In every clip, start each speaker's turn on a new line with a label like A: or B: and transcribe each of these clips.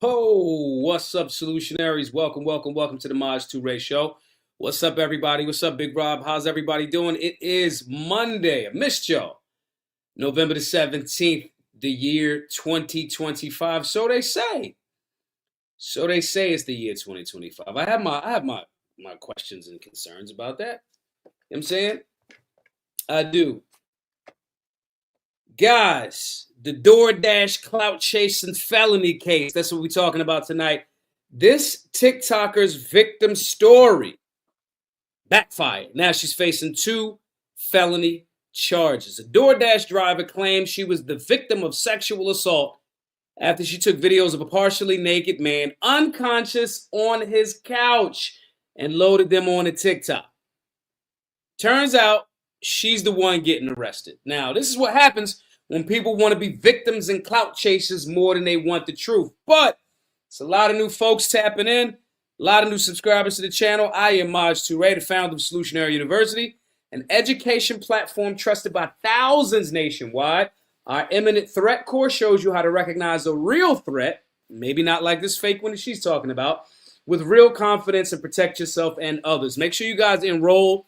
A: Oh, what's up, solutionaries? Welcome to the Maj 2 Ray Show. What's up, everybody? What's up, Big Rob? How's everybody doing? It is Monday. I missed y'all. November the 17th, the year 2025. So they say. So they say it's the year 2025. I have my questions and concerns about that. You know what I'm saying? I do. Guys, the DoorDash clout chasing felony case. That's what we're talking about tonight. This TikToker's victim story backfired. Now she's facing 2 felony charges. A DoorDash driver claims she was the victim of sexual assault after she took videos of a partially naked man unconscious on his couch and loaded them on a TikTok. Turns out she's the one getting arrested. Now, this is what happens when people want to be victims and clout chasers more than they want the truth. But it's a lot of new folks tapping in, a lot of new subscribers to the channel. I am Maj 2 Ray, the founder of Solutionary University, an education platform trusted by thousands nationwide. Our imminent threat course shows you how to recognize a real threat, maybe not like this fake one that she's talking about, with real confidence and protect yourself and others. Make sure you guys enroll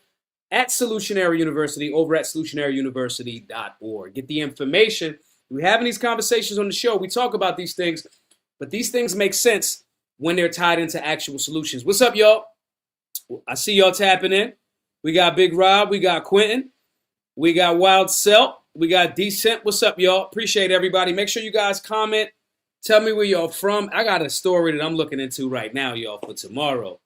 A: at Solutionary University over at solutionaryuniversity.org. Get the information. We're having these conversations on the show. We talk about these things, but these things make sense when they're tied into actual solutions. What's up, y'all? I see y'all tapping in. We got Big Rob. We got Quentin. We got Wild Self. We got Decent. What's up, y'all? Appreciate everybody. Make sure you guys comment. Tell me where y'all from. I got a story that I'm looking into right now, y'all, for tomorrow.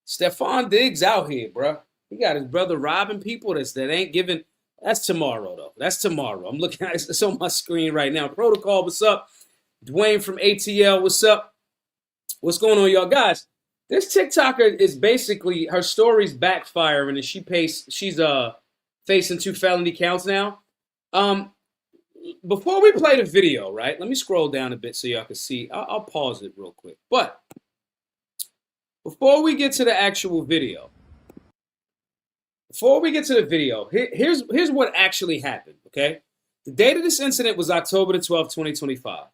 A: Stephon Diggs out here, bro. He got his brother robbing people that ain't giving. That's tomorrow, though. That's tomorrow. I'm looking at it. It's on my screen right now. Protocol, what's up? Dwayne from ATL, what's up? What's going on, y'all? Guys, this TikToker is basically, her story's backfiring, and she's facing 2 felony counts now. Before we play the video, right? Let me scroll down a bit so y'all can see. I'll pause it real quick. But before we get to the actual video, here's what actually happened, okay? The date of this incident was October the 12th, 2025.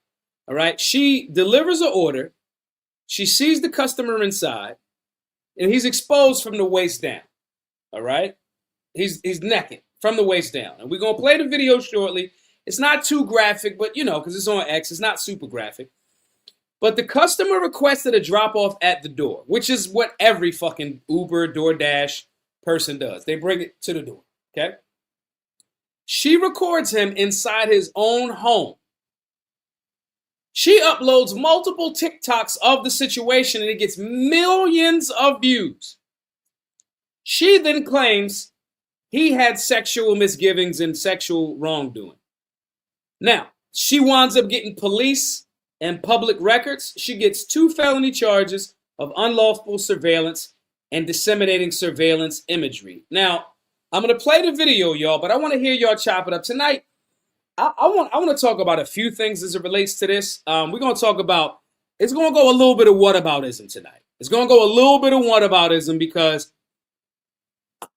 A: All right? She delivers an order. She sees the customer inside, and he's exposed from the waist down. All right? He's naked from the waist down. And we're going to play the video shortly. It's not too graphic, but because it's on X, it's not super graphic. But the customer requested a drop-off at the door, which is what every fucking Uber, DoorDash person does. They bring it to the door, okay? She records him inside his own home. She uploads multiple TikToks of the situation, and it gets millions of views. She then claims he had sexual misgivings and sexual wrongdoing. Now, she winds up getting police and public records. She gets 2 felony charges of unlawful surveillance and disseminating surveillance imagery. Now, I'm going to play the video, y'all, but I want to hear y'all chop it up. Tonight, I want to talk about a few things as it relates to this. We're going to talk about, it's going to go a little bit of whataboutism tonight. It's going to go a little bit of whataboutism because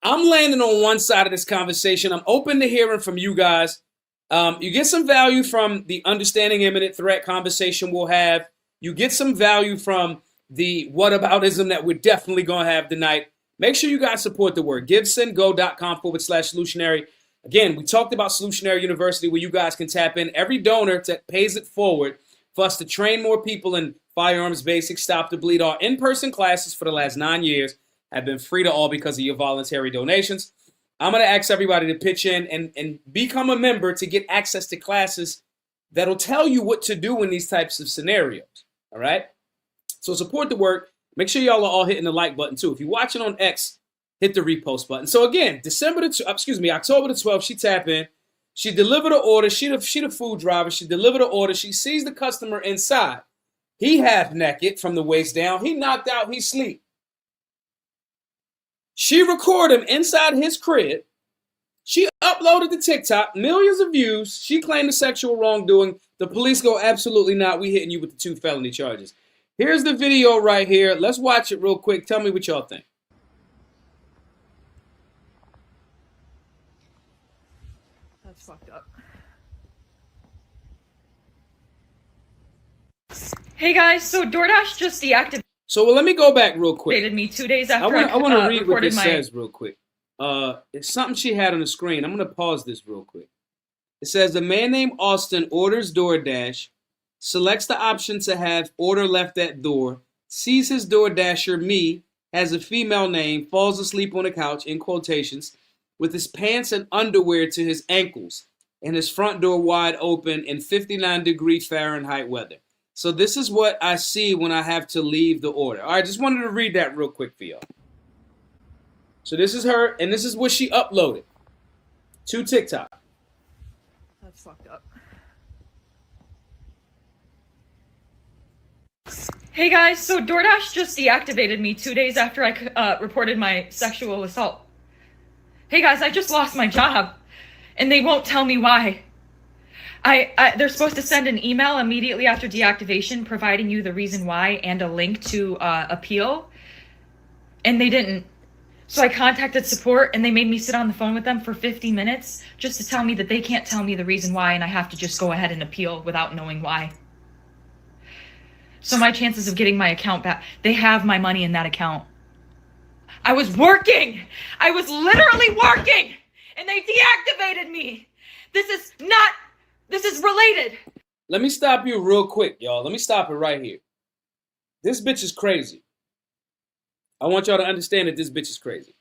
A: I'm landing on one side of this conversation. I'm open to hearing from you guys. You get some value from the understanding imminent threat conversation we'll have. You get some value from the whataboutism that we're definitely going to have tonight. Make sure you guys support the work. GiveSendGo.com/solutionary. Again, we talked about Solutionary University where you guys can tap in. Every donor that pays it forward for us to train more people in firearms basics, stop the bleed. Our in-person classes for the last 9 years have been free to all because of your voluntary donations. I'm going to ask everybody to pitch in and become a member to get access to classes that'll tell you what to do in these types of scenarios. All right? So support the work. Make sure y'all are all hitting the like button too. If you're watching on X, hit the repost button. So again, October the 12th, she tap in. She delivered an order. She the food driver. She delivered an order. She sees the customer inside. He half naked from the waist down. He knocked out. He sleep. She recorded him inside his crib. She uploaded the TikTok, millions of views. She claimed the sexual wrongdoing. The police go, absolutely not. We hitting you with the 2 felony charges. Here's the video right here. Let's watch it real quick. Tell me what y'all think.
B: That's fucked up. Hey guys, so DoorDash just deactivated
A: So let me go back real quick.
B: me 2 days after
A: I want to read what
B: reported
A: this
B: my...
A: says real quick. It's something she had on the screen. I'm going to pause this real quick. It says, a man named Austin orders DoorDash, selects the option to have order left at door, sees his DoorDasher, me, has a female name, falls asleep on the couch, in quotations, with his pants and underwear to his ankles, and his front door wide open in 59-degree Fahrenheit weather. So this is what I see when I have to leave the order. All right, just wanted to read that real quick for y'all. So this is her, and this is what she uploaded to TikTok.
B: That's fucked up. Hey guys, so DoorDash just deactivated me 2 days after I reported my sexual assault. Hey guys, I just lost my job, and they won't tell me why. They're supposed to send an email immediately after deactivation providing you the reason why and a link to appeal, and they didn't. So I contacted support, and they made me sit on the phone with them for 50 minutes just to tell me that they can't tell me the reason why, and I have to just go ahead and appeal without knowing why. So my chances of getting my account back, they have my money in that account. I was working! I was literally working! And they deactivated me! This is related!
A: Let me stop you real quick, y'all. Let me stop it right here. This bitch is crazy. I want y'all to understand that this bitch is crazy.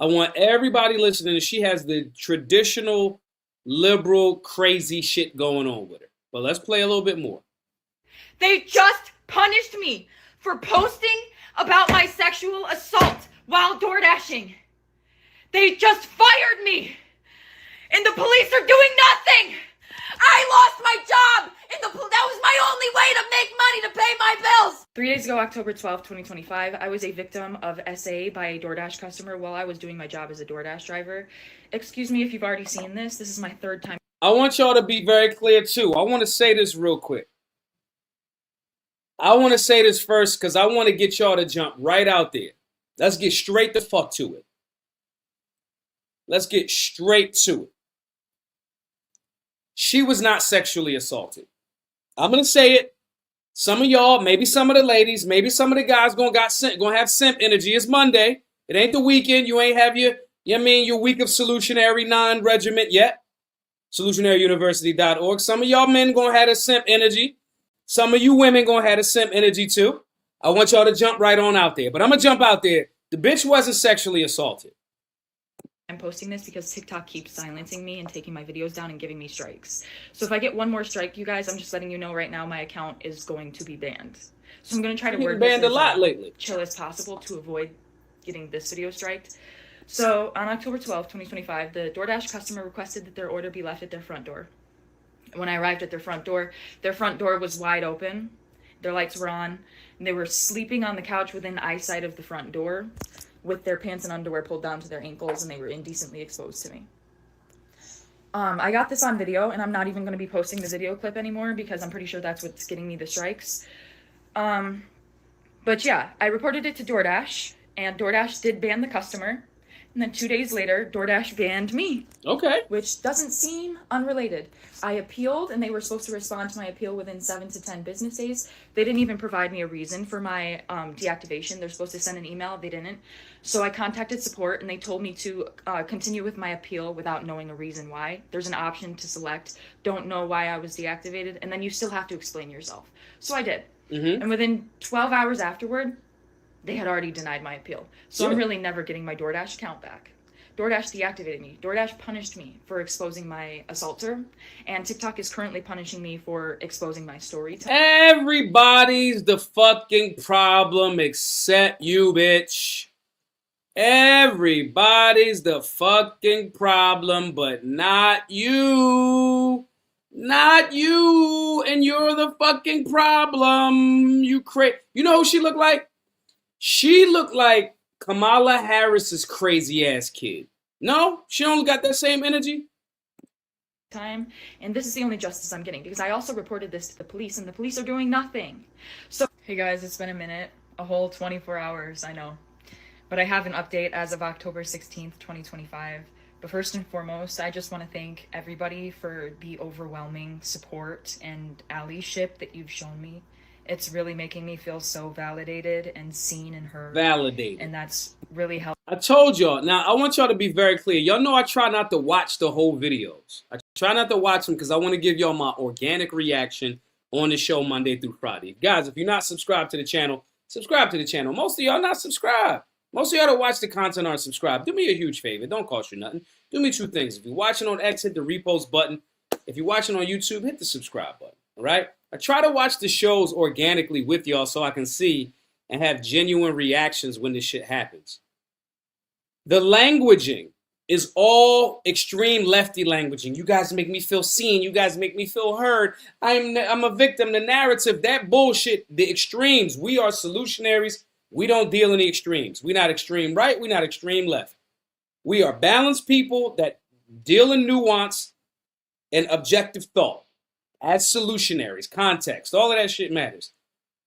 A: I want everybody listening that she has the traditional, liberal, crazy shit going on with her. But let's play a little bit more.
B: They just punished me for posting about my sexual assault while DoorDashing. They just fired me. And the police are doing nothing. I lost my job. And that was my only way to make money to pay my bills. 3 days ago, October 12th, 2025, I was a victim of SA by a DoorDash customer while I was doing my job as a DoorDash driver. Excuse me if you've already seen this. This is my third time.
A: I want y'all to be very clear, too. I want to say this real quick. I want to say this first because I want to get y'all to jump right out there. Let's get straight the fuck to it. Let's get straight to it. She was not sexually assaulted. I'm going to say it. Some of y'all, maybe some of the ladies, maybe some of the guys gonna have simp energy. It's Monday. It ain't the weekend. You ain't have your week of solutionary non-regiment yet. Solutionaryuniversity.org. Some of y'all men gonna have a simp energy. Some of you women gonna have a simp energy too. I want y'all to jump right on out there. But I'm gonna jump out there. The bitch wasn't sexually assaulted.
B: I'm posting this because TikTok keeps silencing me and taking my videos down and giving me strikes. So if I get one more strike, you guys, I'm just letting you know right now my account is going to be banned. So I'm going to try to work
A: banned
B: this
A: a lot lately.
B: Chill as possible to avoid getting this video striked. So on October 12th, 2025, the DoorDash customer requested that their order be left at their front door. When I arrived at their front door was wide open. Their lights were on, and they were sleeping on the couch within eyesight of the front door, with their pants and underwear pulled down to their ankles, and they were indecently exposed to me. I got this on video, and I'm not even going to be posting the video clip anymore because I'm pretty sure that's what's getting me the strikes. But yeah, I reported it to DoorDash, and DoorDash did ban the customer. And then 2 days later, DoorDash banned me. Okay. Which doesn't seem unrelated. I appealed, and they were supposed to respond to my appeal within 7 to 10 business days. They didn't even provide me a reason for my deactivation. They're supposed to send an email. They didn't. So I contacted support, and they told me to continue with my appeal without knowing a reason why. There's an option to select, don't know why I was deactivated, and then you still have to explain yourself. So I did. Mm-hmm. And within 12 hours afterward, they had already denied my appeal. So I'm really never getting my DoorDash account back. DoorDash deactivated me. DoorDash punished me for exposing my assaulter. And TikTok is currently punishing me for exposing my story.
A: Everybody's the fucking problem except you, bitch. Everybody's the fucking problem, but not you. Not you. And you're the fucking problem. You know who she looked like? She looked like Kamala Harris's crazy ass kid. No, she only got that same energy.
B: And this is the only justice I'm getting because I also reported this to the police, and the police are doing nothing. So, hey guys, it's been a minute, a whole 24 hours, I know. But I have an update as of October 16th, 2025. But first and foremost, I just want to thank everybody for the overwhelming support and allyship that you've shown me It's really making me feel so validated and seen and heard.
A: Validated.
B: And that's really helped.
A: I told y'all. Now, I want y'all to be very clear. Y'all know I try not to watch the whole videos. I try not to watch them because I want to give y'all my organic reaction on the show Monday through Friday. Guys, if you're not subscribed to the channel, subscribe to the channel. Most of y'all not subscribed. Most of y'all that watch the content aren't subscribed. Do me a huge favor. It don't cost you nothing. Do me two things. If you're watching on X, hit the repost button. If you're watching on YouTube, hit the subscribe button. All right? I try to watch the shows organically with y'all so I can see and have genuine reactions when this shit happens. The languaging is all extreme lefty languaging. You guys make me feel seen. You guys make me feel heard. I'm a victim. The narrative, that bullshit, the extremes. We are solutionaries. We don't deal in the extremes. We're not extreme right. We're not extreme left. We are balanced people that deal in nuance and objective thought. As solutionaries, context, all of that shit matters.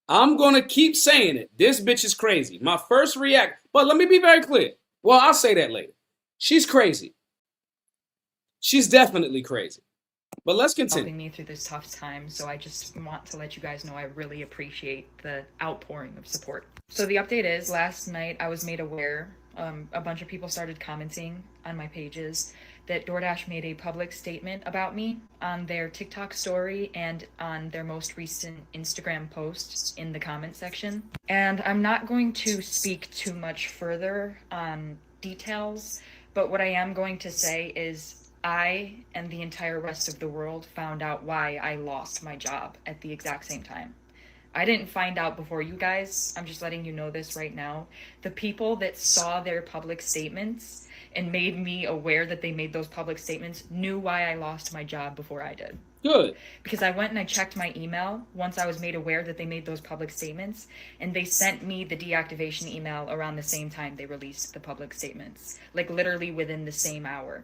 A: I'm going to keep saying it. This bitch is crazy. My first react, but let me be very clear. Well, I'll say that later. She's crazy. She's definitely crazy. But let's continue.
B: Helping me through this tough time, so I just want to let you guys know I really appreciate the outpouring of support. So the update is, last night I was made aware, a bunch of people started commenting on my pages that DoorDash made a public statement about me on their TikTok story and on their most recent Instagram posts in the comment section. And I'm not going to speak too much further on details, but what I am going to say is I and the entire rest of the world found out why I lost my job at the exact same time. I didn't find out before you guys. I'm just letting you know this right now. The people that saw their public statements and made me aware that they made those public statements knew why I lost my job before I did.
A: Good.
B: Because I went and I checked my email once I was made aware that they made those public statements, and they sent me the deactivation email around the same time they released the public statements, like literally within the same hour.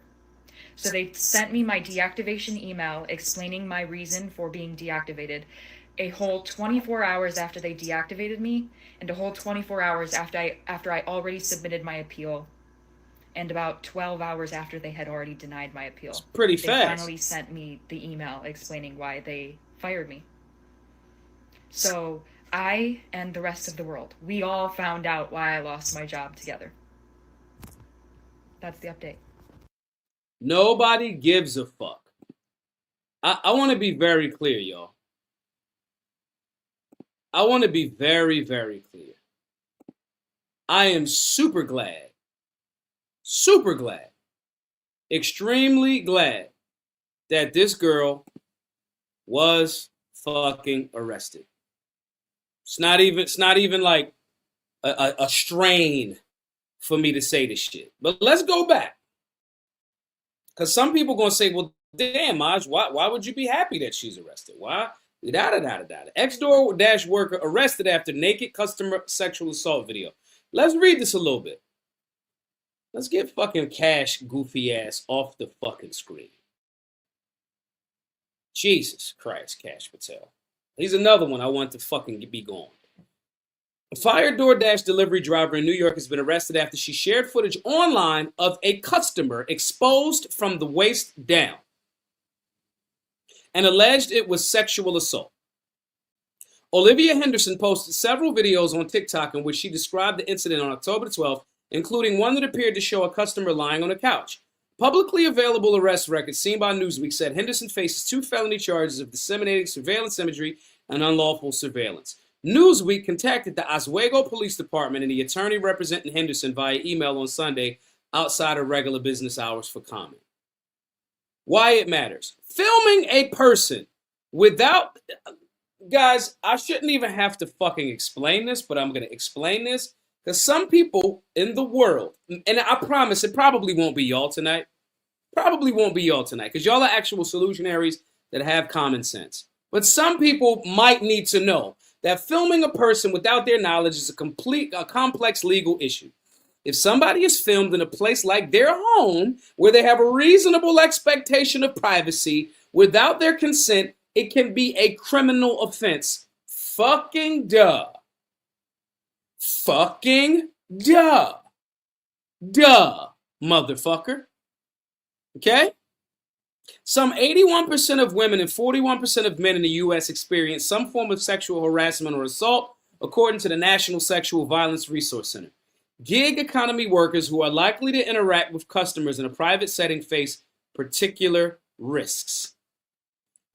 B: So they sent me my deactivation email explaining my reason for being deactivated a whole 24 hours after they deactivated me, and a whole 24 hours after I already submitted my appeal, and about 12 hours after they had already denied my appeal.
A: It's pretty fast.
B: They finally sent me the email explaining why they fired me. So I and the rest of the world, we all found out why I lost my job together. That's the update.
A: Nobody gives a fuck. I want to be very clear, y'all. I want to be very, very clear. I am super glad, extremely glad that this girl was fucking arrested. It's not even like a strain for me to say this shit. But let's go back. Because some people going to say, well, damn, Maj, why would you be happy that she's arrested? Why? Ex-DoorDash worker arrested after naked customer sexual assault video. Let's read this a little bit. Let's get fucking Cash goofy ass off the fucking screen. Jesus Christ, Cash Patel. He's another one I want to fucking be gone. A fired DoorDash delivery driver in New York has been arrested after she shared footage online of a customer exposed from the waist down and alleged it was sexual assault. Olivia Henderson posted several videos on TikTok in which she described the incident on October 12th, including one that appeared to show a customer lying on a couch. Publicly available arrest records seen by Newsweek said Henderson faces 2 felony charges of disseminating surveillance imagery and unlawful surveillance. Newsweek contacted the Oswego Police Department and the attorney representing Henderson via email on Sunday outside of regular business hours for comment. Why it matters. Filming a person without... Guys, I shouldn't even have to fucking explain this, but I'm going to explain this because some people in the world, and I promise it probably won't be y'all tonight, because y'all are actual solutionaries that have common sense. But some people might need to know that filming a person without their knowledge is a complex legal issue. If somebody is filmed in a place like their home, where they have a reasonable expectation of privacy, without their consent, it can be a criminal offense. Fucking duh. Fucking duh. Duh, motherfucker. Okay? Some 81% of women and 41% of men in the U.S. experience some form of sexual harassment or assault, according to the National Sexual Violence Resource Center. Gig economy workers who are likely to interact with customers in a private setting face particular risks.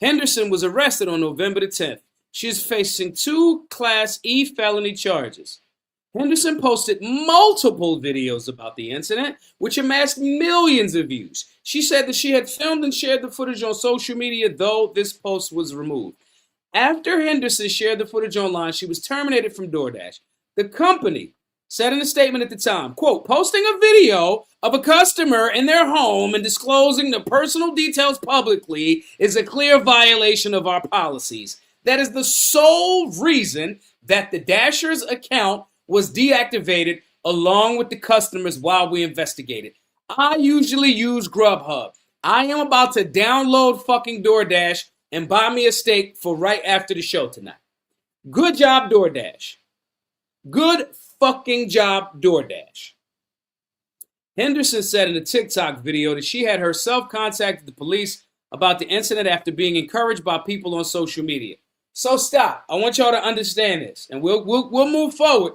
A: Henderson was arrested on November the 10th. She is facing 2 Class E felony charges. Henderson posted multiple videos about the incident, which amassed millions of views. She said that she had filmed and shared the footage on social media, though this post was removed. After Henderson shared the footage online, she was terminated from DoorDash. The company said in a statement at the time, quote, posting a video of a customer in their home and disclosing the personal details publicly is a clear violation of our policies. That is the sole reason that the Dasher's account was deactivated along with the customers while we investigated. I usually use Grubhub. I am about to download fucking DoorDash and buy me a steak for right after the show tonight. Good job, DoorDash. Good fucking job, DoorDash. Henderson said in a TikTok video that she had herself contacted the police about the incident after being encouraged by people on social media. So stop. I want y'all to understand this, and we'll move forward.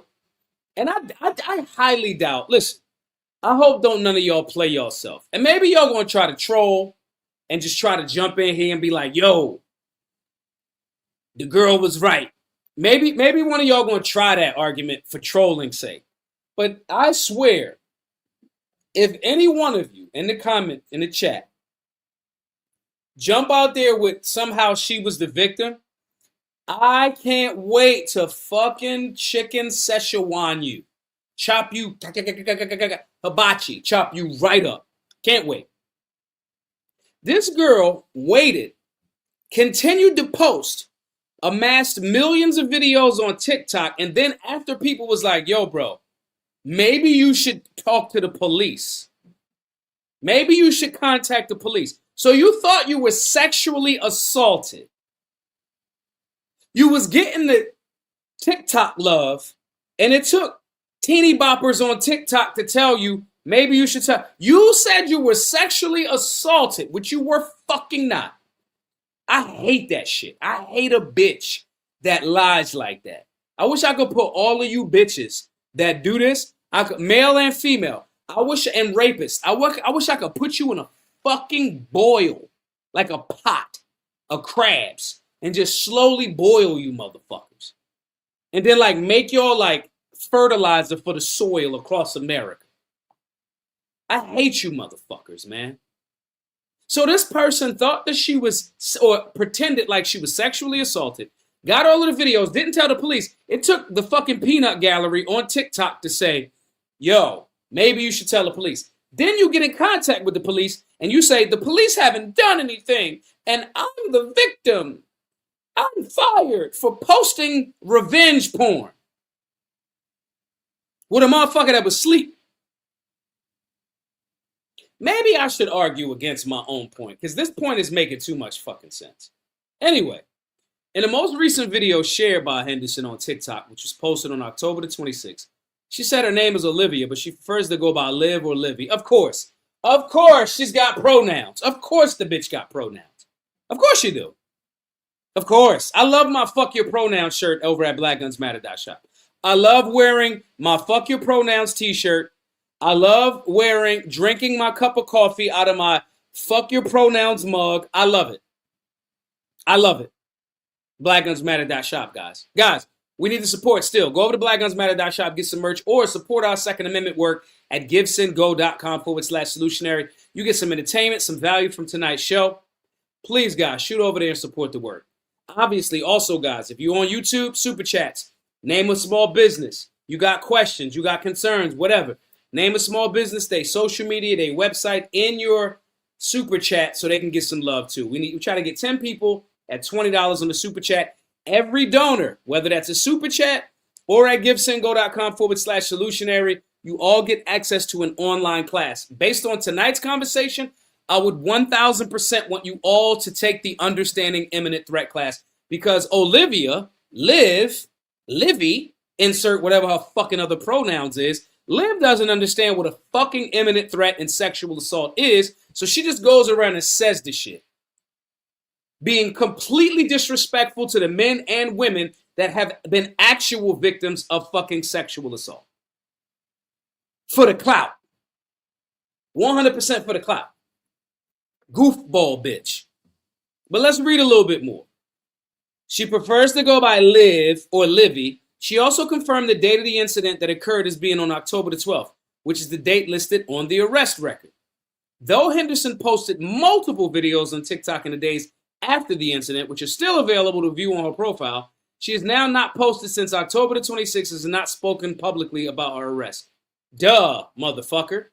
A: And I highly doubt. Listen, I hope don't none of y'all play yourself. And maybe y'all gonna try to troll and just try to jump in here and be like, yo, the girl was right. Maybe one of y'all gonna try that argument for trolling's sake. But I swear, if any one of you in the comment, in the chat, jump out there with somehow she was the victim, I can't wait to fucking chicken Szechuan you. Chop you, hibachi, chop you right up. Can't wait. This girl waited, continued to post, amassed millions of videos on TikTok, and then after people was like, yo, bro, maybe you should talk to the police. Maybe you should contact the police. So you thought you were sexually assaulted. You was getting the TikTok love, and it took teeny boppers on TikTok to tell you, maybe you should tell. You said you were sexually assaulted, which you were fucking not. I hate that shit. I hate a bitch that lies like that. I wish I could put all of you bitches that do this, male and female, and rapists, I wish I could put you in a fucking boil, like a pot of crabs, and just slowly boil you motherfuckers. And then like make y'all like fertilizer for the soil across America. I hate you motherfuckers, man. So this person thought that she was, or pretended like she was sexually assaulted, got all of the videos, didn't tell the police. It took the fucking peanut gallery on TikTok to say, yo, maybe you should tell the police. Then you get in contact with the police and you say, the police haven't done anything and I'm the victim. I'm fired for posting revenge porn with a motherfucker that was asleep. Maybe I should argue against my own point, because this point is making too much fucking sense. Anyway, in the most recent video shared by Henderson on TikTok, which was posted on October the 26th, she said her name is Olivia, but she prefers to go by Liv or Livy. Of course, she's got pronouns. Of course the bitch got pronouns. Of course you do. Of course. I love my Fuck Your Pronouns shirt over at blackgunsmatter.shop. I love wearing my Fuck Your Pronouns t-shirt. I love drinking my cup of coffee out of my Fuck Your Pronouns mug. I love it. I love it. blackgunsmatter.shop, guys. Guys, we need the support still. Go over to blackgunsmatter.shop, get some merch, or support our Second Amendment work at givesendgo.com/solutionary. You get some entertainment, some value from tonight's show. Please, guys, shoot over there and support the work. Obviously, also, guys, if you're on YouTube, super chats, name a small business. You got questions, you got concerns, whatever. Name a small business, their social media, their website in your super chat so they can get some love too. We try to get 10 people at $20 on the super chat. Every donor, whether that's a super chat or at givesendgo.com/solutionary, you all get access to an online class. Based on tonight's conversation, I would 1000% want you all to take the Understanding Imminent Threat class, because Olivia, Livy, insert whatever her fucking other pronouns is, Liv doesn't understand what a fucking imminent threat and sexual assault is, so she just goes around and says this shit, being completely disrespectful to the men and women that have been actual victims of fucking sexual assault. For the clout. 100% for the clout. Goofball bitch. But let's read a little bit more. She prefers to go by Liv or Livy. She also confirmed the date of the incident that occurred as being on October the 12th, which is the date listed on the arrest record. Though Henderson posted multiple videos on TikTok in the days after the incident, which are still available to view on her profile, she has now not posted since October the 26th and not spoken publicly about her arrest. Duh, motherfucker.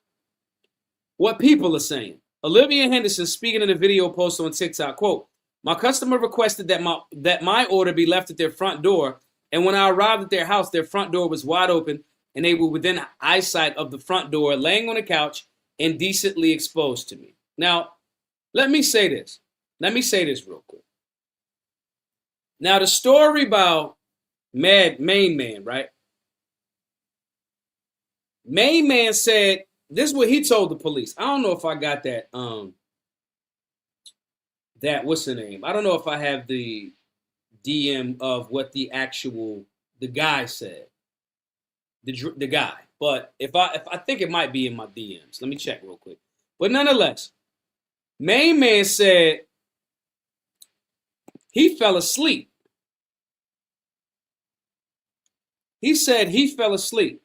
A: What people are saying. Olivia Henderson speaking in a video post on TikTok, quote, "My customer requested that my order be left at their front door, and when I arrived at their house, their front door was wide open, and they were within eyesight of the front door, laying on a couch, indecently exposed to me." Now, let me say this. Let me say this real quick. Now, the story about Main Man, right? Main Man said, this is what he told the police. I don't know if I got that, what's the name? I don't know if I have the DM of what the guy said. The guy. But if I think it might be in my DMs. Let me check real quick. But nonetheless, Main Man said he fell asleep. He said he fell asleep.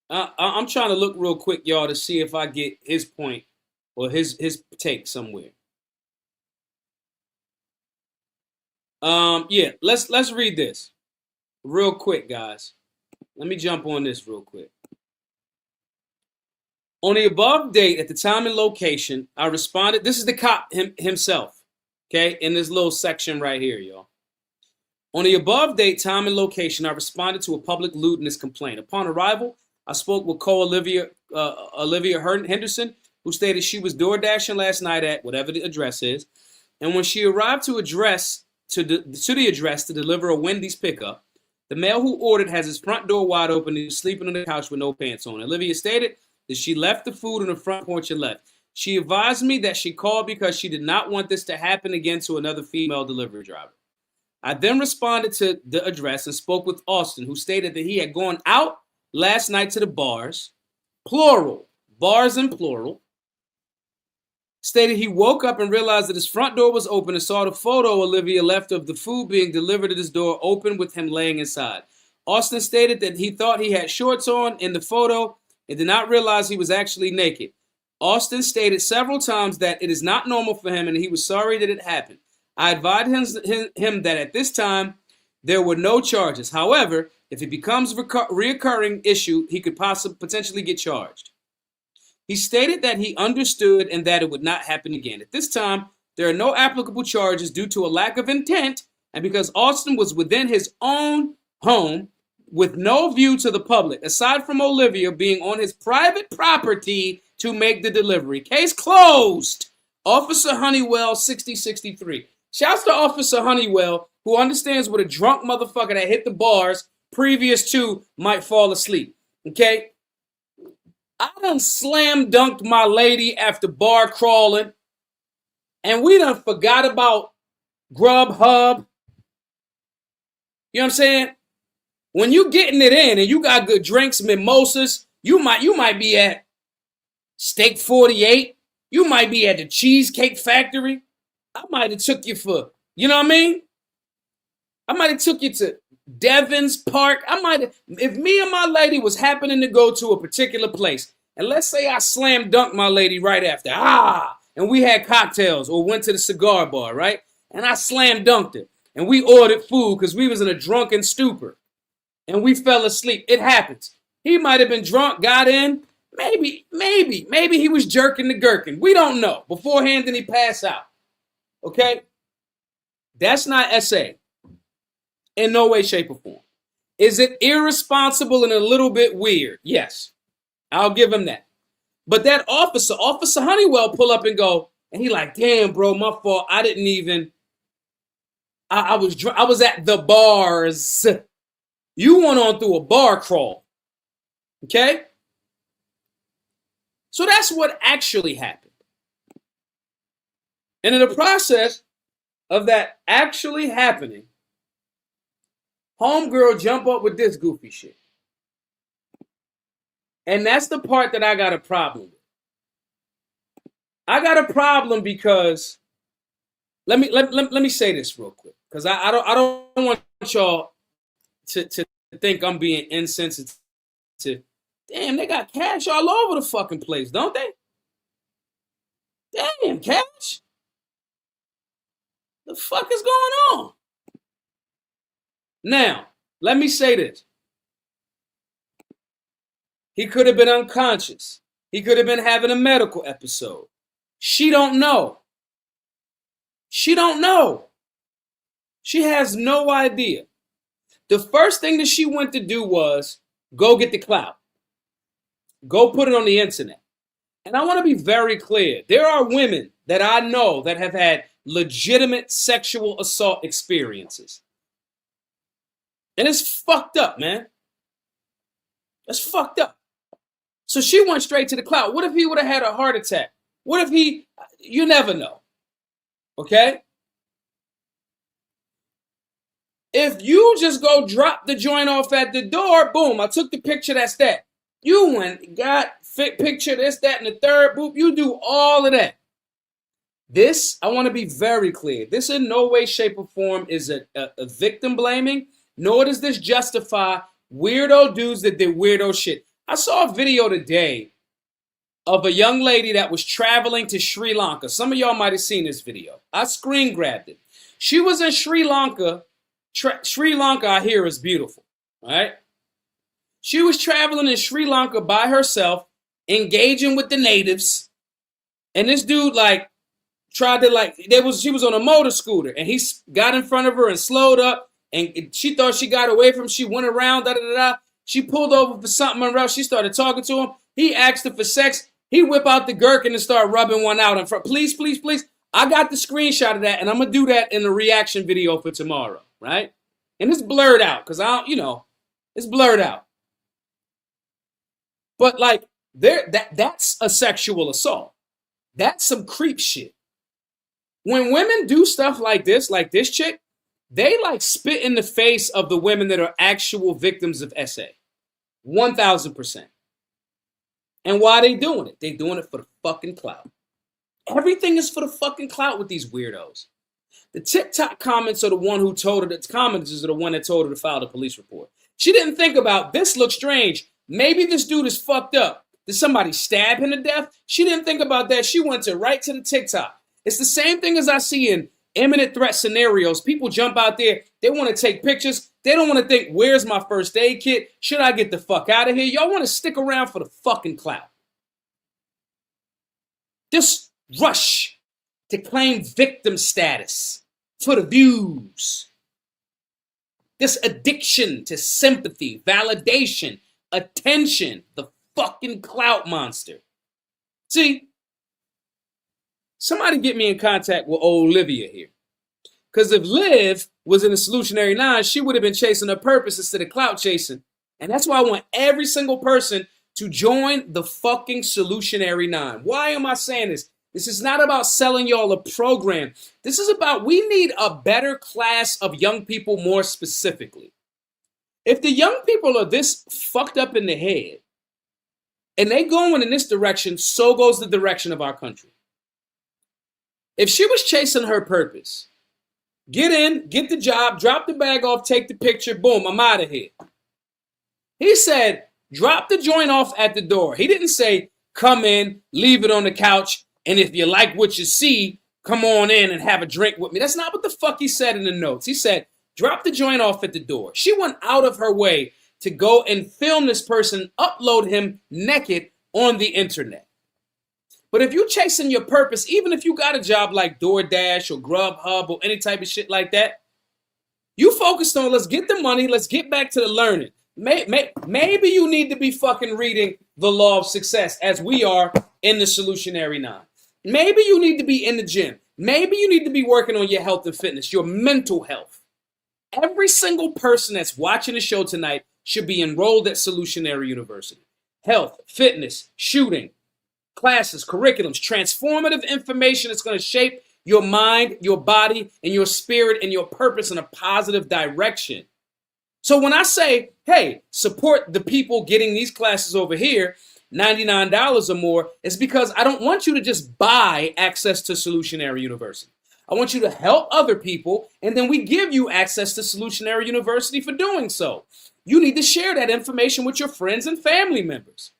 A: I'm trying to look real quick, y'all, to see if I get his point or his take somewhere. Yeah, let's read this real quick, guys. Let me jump on this real quick. On the above date, at the time and location, I responded. This is the cop himself, okay, in this little section right here, y'all. On the above date, time, and location, I responded to a public lewdness complaint. Upon arrival, I spoke with Olivia Henderson, who stated she was door dashing last night at whatever the address is. And when she arrived to the address to deliver a Wendy's pickup, the male who ordered has his front door wide open and he was sleeping on the couch with no pants on. Olivia stated that she left the food on the front porch and left. She advised me that she called because she did not want this to happen again to another female delivery driver. I then responded to the address and spoke with Austin, who stated that he had gone out last night to the bars, plural, bars in plural, stated he woke up and realized that his front door was open and saw the photo Olivia left of the food being delivered at his door open with him laying inside. Austin stated that he thought he had shorts on in the photo and did not realize he was actually naked. Austin stated several times that it is not normal for him and he was sorry that it happened. I advised him that at this time, there were no charges. However, if it becomes a reoccurring issue, he could potentially get charged. He stated that he understood and that it would not happen again. At this time, there are no applicable charges due to a lack of intent and because Austin was within his own home with no view to the public, aside from Olivia being on his private property to make the delivery. Case closed. Officer Honeywell, 6063. Shouts to Officer Honeywell, who understands what a drunk motherfucker that hit the bars previous to might fall asleep. Okay? I done slam dunked my lady after bar crawling, and we done forgot about Grubhub. You know what I'm saying? When you getting it in and you got good drinks, mimosas, you might be at Steak 48. You might be at the Cheesecake Factory. I might have took you for, you know what I mean? I might have took you to Devon's Park. If me and my lady was happening to go to a particular place, and let's say I slam dunked my lady right after, and we had cocktails or went to the cigar bar, right? And I slam dunked it, and we ordered food because we was in a drunken stupor, and we fell asleep. It happens. He might have been drunk, got in. Maybe he was jerking the gherkin. We don't know. Beforehand, then he passed out. Okay? That's not SA. In no way, shape, or form. Is it irresponsible and a little bit weird? Yes. I'll give him that. But that Officer Honeywell pull up and go, and he like, damn, bro, my fault. I didn't even, I was at the bars. You went on through a bar crawl. Okay? So that's what actually happened. And in the process of that actually happening, homegirl jump up with this goofy shit. And that's the part that I got a problem with. I got a problem because let me say this real quick, because I don't want y'all to think I'm being insensitive. Damn, they got cash all over the fucking place, don't they? Damn, cash. The fuck is going on? Now, let me say this. He could have been unconscious. He could have been having a medical episode. She don't know. She don't know. She has no idea. The first thing that she went to do was go get the clout. Go put it on the internet. And I want to be very clear. There are women that I know that have had legitimate sexual assault experiences. And it's fucked up, man. That's fucked up. So she went straight to the clout. What if he would have had a heart attack? What if you never know. Okay? If you just go drop the joint off at the door, boom, I took the picture, that's that. You went, got picture, this, that, and the third, boop, you do all of that. This, I want to be very clear. This in no way, shape, or form is a victim blaming, nor does this justify weirdo dudes that did weirdo shit. I saw a video today of a young lady that was traveling to Sri Lanka. Some of y'all might have seen this video. I screen grabbed it. She was in Sri Lanka. Sri Lanka, I hear, is beautiful. All right? She was traveling in Sri Lanka by herself, engaging with the natives. And this dude, tried to, she was on a motor scooter. And he got in front of her and slowed up. And she thought she got away from him. She went around, da-da-da-da. She pulled over for something else. She started talking to him. He asked her for sex. He whip out the gherkin and start rubbing one out in front. Please, please, please. I got the screenshot of that, and I'm going to do that in the reaction video for tomorrow, right? And it's blurred out because it's blurred out. But that's a sexual assault. That's some creep shit. When women do stuff like this chick, they spit in the face of the women that are actual victims of SA. 1,000%. And why are they doing it? They doing it for the fucking clout. Everything is for the fucking clout with these weirdos. The TikTok comments are the one who told her, the commenters are the one that told her to file the police report. She didn't think about, this looks strange. Maybe this dude is fucked up. Did somebody stab him to death? She didn't think about that. She went right to the TikTok. It's the same thing as I see in imminent threat scenarios. People jump out there. They want to take pictures. They don't want to think, where's my first aid kit? Should I get the fuck out of here? Y'all want to stick around for the fucking clout. This rush to claim victim status for the views. This addiction to sympathy, validation, attention, the fucking clout monster. See, somebody get me in contact with old Olivia here. Because if Liv was in the Solutionary 9, she would have been chasing her purpose instead of clout chasing. And that's why I want every single person to join the fucking Solutionary 9. Why am I saying this? This is not about selling y'all a program. This is about, we need a better class of young people more specifically. If the young people are this fucked up in the head, and they going in this direction, so goes the direction of our country. If she was chasing her purpose, get in, get the job, drop the bag off, take the picture, boom, I'm out of here. He said, drop the joint off at the door. He didn't say, come in, leave it on the couch, and if you like what you see, come on in and have a drink with me. That's not what the fuck he said in the notes. He said, drop the joint off at the door. She went out of her way to go and film this person, upload him naked on the internet. But if you're chasing your purpose, even if you got a job like DoorDash or Grubhub or any type of shit like that, you focused on, let's get the money, let's get back to the learning. Maybe you need to be fucking reading The Law of Success as we are in the Solutionary 9. Maybe you need to be in the gym. Maybe you need to be working on your health and fitness, your mental health. Every single person that's watching the show tonight should be enrolled at Solutionary University. Health, fitness, shooting, classes, curriculums, transformative information that's going to shape your mind, your body, and your spirit and your purpose in a positive direction. So when I say, hey, support the people getting these classes over here, $99 or more, it's because I don't want you to just buy access to Solutionary University. I want you to help other people, and then we give you access to Solutionary University for doing so. You need to share that information with your friends and family members.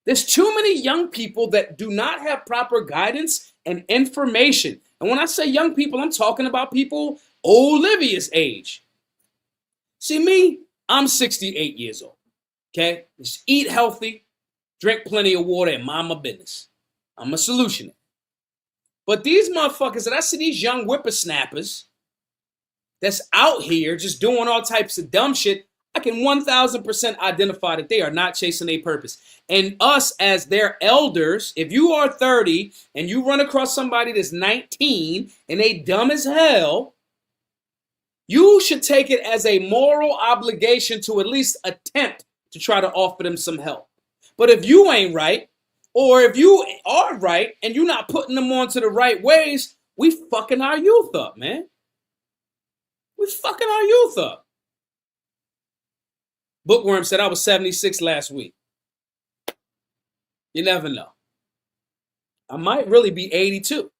A: There's too many young people that do not have proper guidance and information. And when I say young people, I'm talking about people Olivia's age. See me, I'm 68 years old, okay? Just eat healthy, drink plenty of water, and mind my business. I'm a solutionary. But these motherfuckers that I see, these young whippersnappers that's out here just doing all types of dumb shit, I can 1000% identify that they are not chasing a purpose. And us as their elders, if you are 30 and you run across somebody that's 19 and they dumb as hell, you should take it as a moral obligation to at least attempt to try to offer them some help. But if you ain't right, or if you are right and you're not putting them onto the right ways, we fucking our youth up, man. We fucking our youth up. Bookworm said I was 76 last week. You never know. I might really be 82. You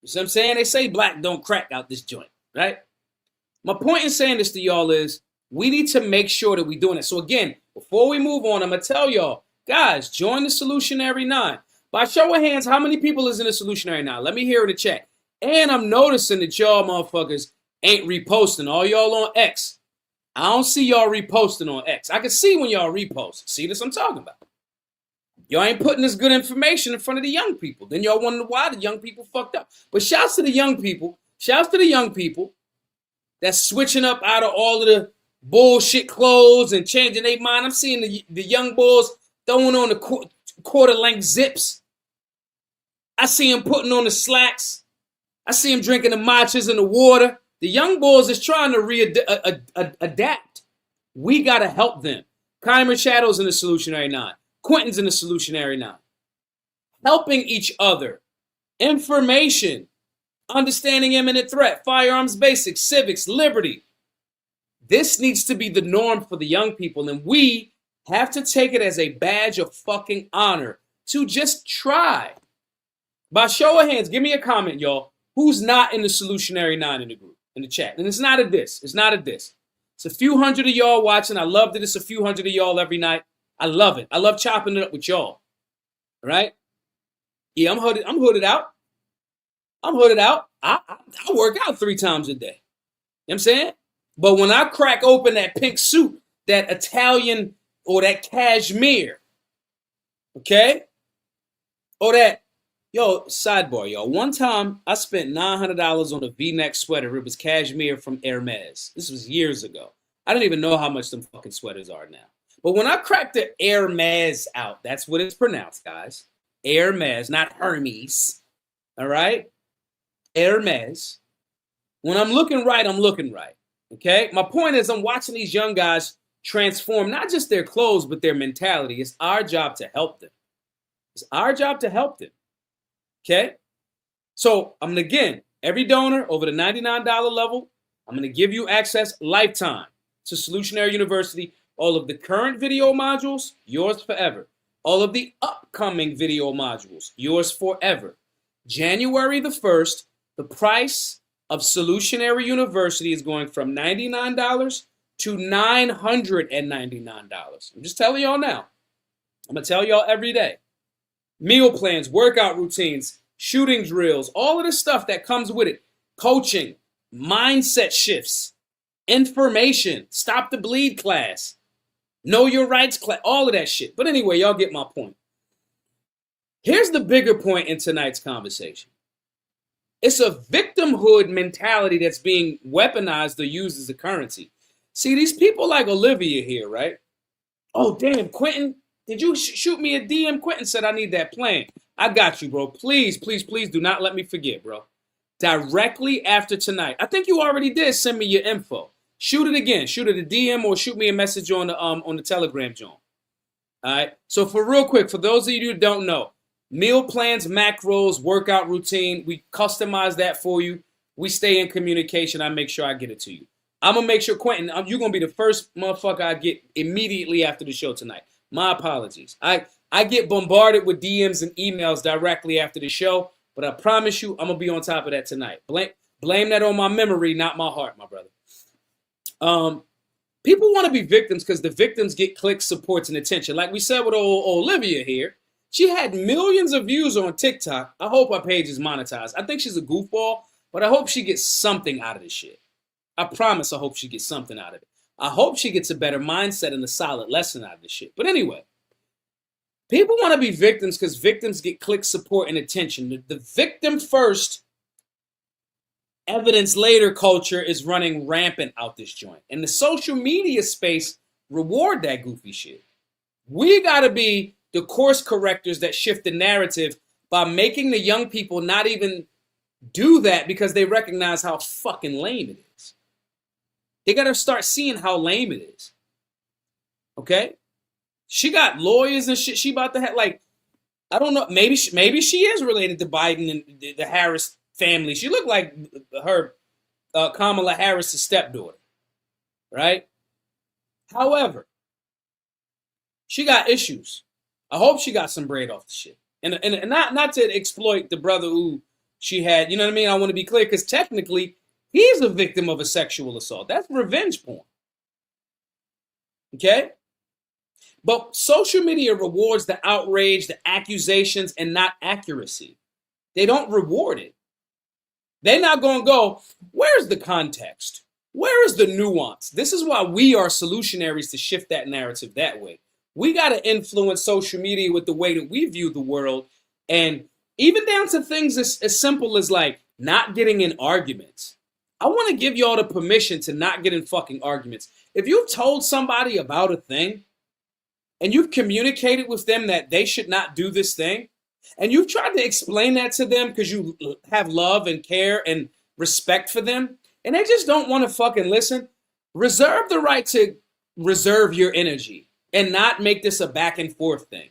A: see what I'm saying? They say black don't crack out this joint, right? My point in saying this to y'all is we need to make sure that we're doing it. So again, before we move on, I'm going to tell y'all, guys, join the Solutionary 9. By show of hands, how many people is in the Solutionary 9? Let me hear in the chat. And I'm noticing that y'all motherfuckers ain't reposting. All y'all on X. I don't see y'all reposting on X. I can see when y'all repost. See this I'm talking about. Y'all ain't putting this good information in front of the young people. Then y'all wonder why the young people fucked up. But shouts to the young people. Shouts to the young people that's switching up out of all of the bullshit clothes and changing their mind. I'm seeing the young boys throwing on the quarter-length zips. I see them putting on the slacks. I see them drinking the matchas and the water. The young boys is trying to adapt. We got to help them. Kymer Shadow's in the Solutionary 9. Quentin's in the Solutionary 9. Helping each other. Information. Understanding imminent threat. Firearms basics. Civics. Liberty. This needs to be the norm for the young people. And we have to take it as a badge of fucking honor to just try. By show of hands, give me a comment, y'all. Who's not in the Solutionary 9 in the group, in the chat? And it's not a diss. It's not a diss. It's a few hundred of y'all watching. I love that it's a few hundred of y'all every night. I love it. I love chopping it up with y'all. All right? Yeah, I'm hooded out. I'm hooded out. I work out 3 times a day. You know what I'm saying? But when I crack open that pink suit, that Italian or that cashmere, okay? Or that, yo, sidebar, y'all. One time I spent $900 on a V-neck sweater. It was cashmere from Hermes. This was years ago. I don't even know how much them fucking sweaters are now. But when I cracked the Hermes out, that's what it's pronounced, guys. Hermes, not Hermes. All right? Hermes. When I'm looking right, I'm looking right. Okay? My point is I'm watching these young guys transform not just their clothes, but their mentality. It's our job to help them. It's our job to help them. Okay? So, I'm going to, again, every donor over the $99 level, I'm going to give you access lifetime to Solutionary University. All of the current video modules, yours forever. All of the upcoming video modules, yours forever. January the 1st, the price of Solutionary University is going from $99 to $999. I'm just telling y'all now. I'm going to tell y'all every day. Meal plans, workout routines, shooting drills, all of the stuff that comes with it. Coaching, mindset shifts, information, stop the bleed class, know your rights class, all of that shit. But anyway, y'all get my point. Here's the bigger point in tonight's conversation. It's a victimhood mentality that's being weaponized or used as a currency. See, these people like Olivia here, right? Oh, damn, Quentin, did you shoot me a DM? Quentin said I need that plan. I got you, bro. Please, please, please do not let me forget, bro. directly after tonight. I think you already did send me your info. Shoot it again. Shoot it a DM or shoot me a message on the Telegram, John. All right. So for real quick, for those of you who don't know, meal plans, macros, workout routine, we customize that for you. We stay in communication. I make sure I get it to you. I'm going to make sure, Quentin, you're going to be the first motherfucker I get immediately after the show tonight. My apologies. I get bombarded with DMs and emails directly after the show, but I promise you I'm going to be on top of that tonight. Blame that on my memory, not my heart, my brother. People want to be victims because the victims get clicks, supports, and attention. Like we said with old Olivia here, she had millions of views on TikTok. I hope her page is monetized. I think she's a goofball, but I hope she gets something out of this shit. I promise I hope she gets something out of it. I hope she gets a better mindset and a solid lesson out of this shit. But anyway, people want to be victims because victims get clicks, support, and attention. The victim first, evidence later culture is running rampant out this joint. And the social media space reward that goofy shit. We got to be the course correctors that shift the narrative by making the young people not even do that because they recognize how fucking lame it is. They got to start seeing how lame it is. Okay? She got lawyers and shit. She about to have, like, I don't know. Maybe she is related to Biden and the Harris family. She looked like her Kamala Harris' stepdaughter. Right? However, she got issues. I hope she got some bread off the shit. And not to exploit the brother who she had. You know what I mean? I want to be clear because technically, he's a victim of a sexual assault. That's revenge porn. Okay? But social media rewards the outrage, the accusations, and not accuracy. They don't reward it. They're not going to go, where's the context? Where is the nuance? This is why we are solutionaries to shift that narrative that way. We got to influence social media with the way that we view the world. And even down to things as simple as like not getting in arguments. I want to give y'all the permission to not get in fucking arguments. If you've told somebody about a thing and you've communicated with them that they should not do this thing, and you've tried to explain that to them because you have love and care and respect for them, and they just don't want to fucking listen, reserve the right to reserve your energy and not make this a back and forth thing.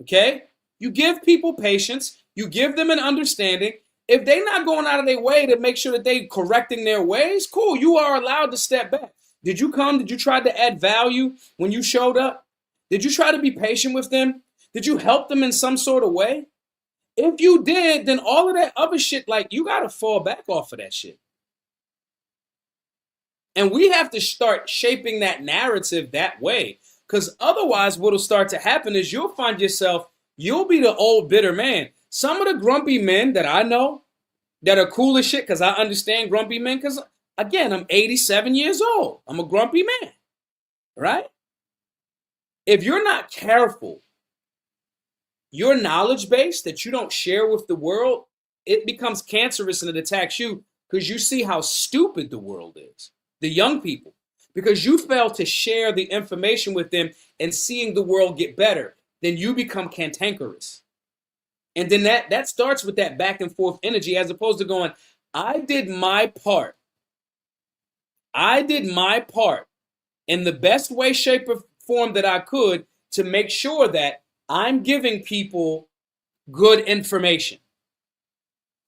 A: Okay? You give people patience. You give them an understanding. If they're not going out of their way to make sure that they're correcting their ways, cool. You are allowed to step back. Did you come? Did you try to add value when you showed up? Did you try to be patient with them? Did you help them in some sort of way? If you did, then all of that other shit, like, you got to fall back off of that shit. And we have to start shaping that narrative that way. Because otherwise, what'll start to happen is you'll find yourself, you'll be the old bitter man. Some of the grumpy men that I know that are cool as shit, because I understand grumpy men, because, again, I'm 87 years old. I'm a grumpy man, right? If you're not careful, your knowledge base that you don't share with the world, it becomes cancerous and it attacks you because you see how stupid the world is, the young people, because you fail to share the information with them and seeing the world get better, then you become cantankerous. And then that starts with that back and forth energy as opposed to going, I did my part. I did my part in the best way, shape, or form that I could to make sure that I'm giving people good information.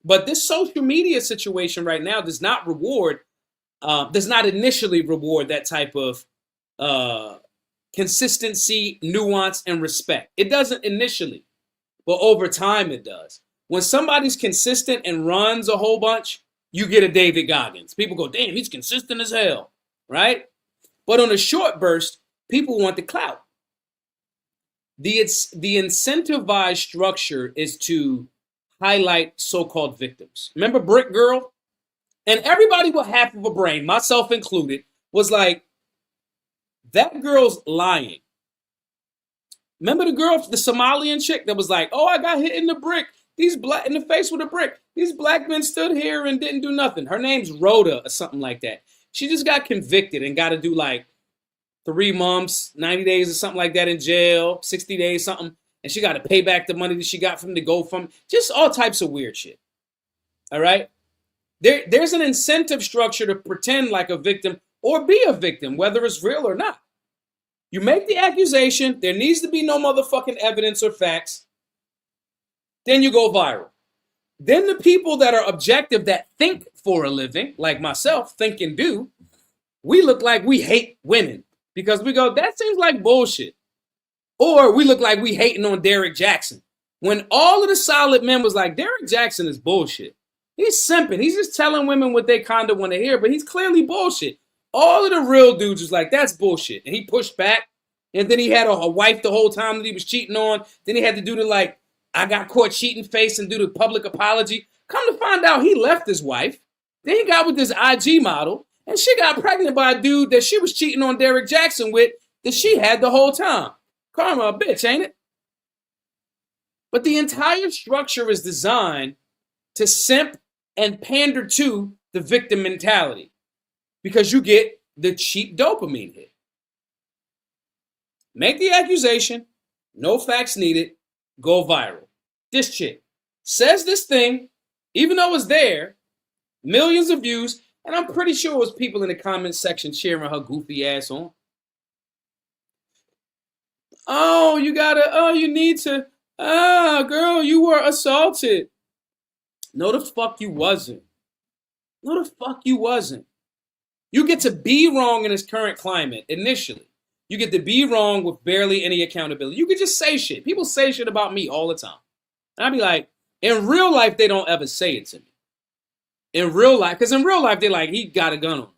A: But this social media situation right now does not initially reward that type of consistency, nuance, and respect. It doesn't initially, but over time it does. When somebody's consistent and runs a whole bunch, you get a David Goggins. People go, damn, he's consistent as hell, right? But on a short burst, people want the clout. The incentivized structure is to highlight so-called victims. Remember Brick Girl? And everybody with half of a brain, myself included, was like, that girl's lying. Remember the girl, the Somalian chick that was like, oh, I got hit in the face with a brick. These black men stood here and didn't do nothing. Her name's Rhoda or something like that. She just got convicted and got to do like 3 months, 90 days or something like that in jail, 60 days, something. And she got to pay back the money that she got from the GoFundMe. Just all types of weird shit. All right? There's an incentive structure to pretend like a victim or be a victim, whether it's real or not. You make the accusation, there needs to be no motherfucking evidence or facts, then you go viral. Then the people that are objective, that think for a living, like myself, think and do, we look like we hate women because we go, that seems like bullshit. Or we look like we hating on Derrick Jackson. When all of the solid men was like, Derrick Jackson is bullshit. He's simping. He's just telling women what they kind of want to hear, but he's clearly bullshit. All of the real dudes was like, that's bullshit. And he pushed back. And then he had a wife the whole time that he was cheating on. Then he had to do the like, I got caught cheating face and do the public apology. Come to find out he left his wife. Then he got with this IG model. And she got pregnant by a dude that she was cheating on Derrick Jackson with that she had the whole time. Karma a bitch, ain't it? But the entire structure is designed to simp and pander to the victim mentality because you get the cheap dopamine hit. Make the accusation, no facts needed, go viral. This chick says this thing, even though it's there, millions of views, and I'm pretty sure it was people in the comment section cheering her goofy ass on. Oh, you need to, girl, you were assaulted. No, the fuck you wasn't. No, the fuck you wasn't. You get to be wrong in this current climate initially. You get to be wrong with barely any accountability. You could just say shit. People say shit about me all the time. And I'd be like, in real life, they don't ever say it to me. In real life, because in real life, they're like, he got a gun on him.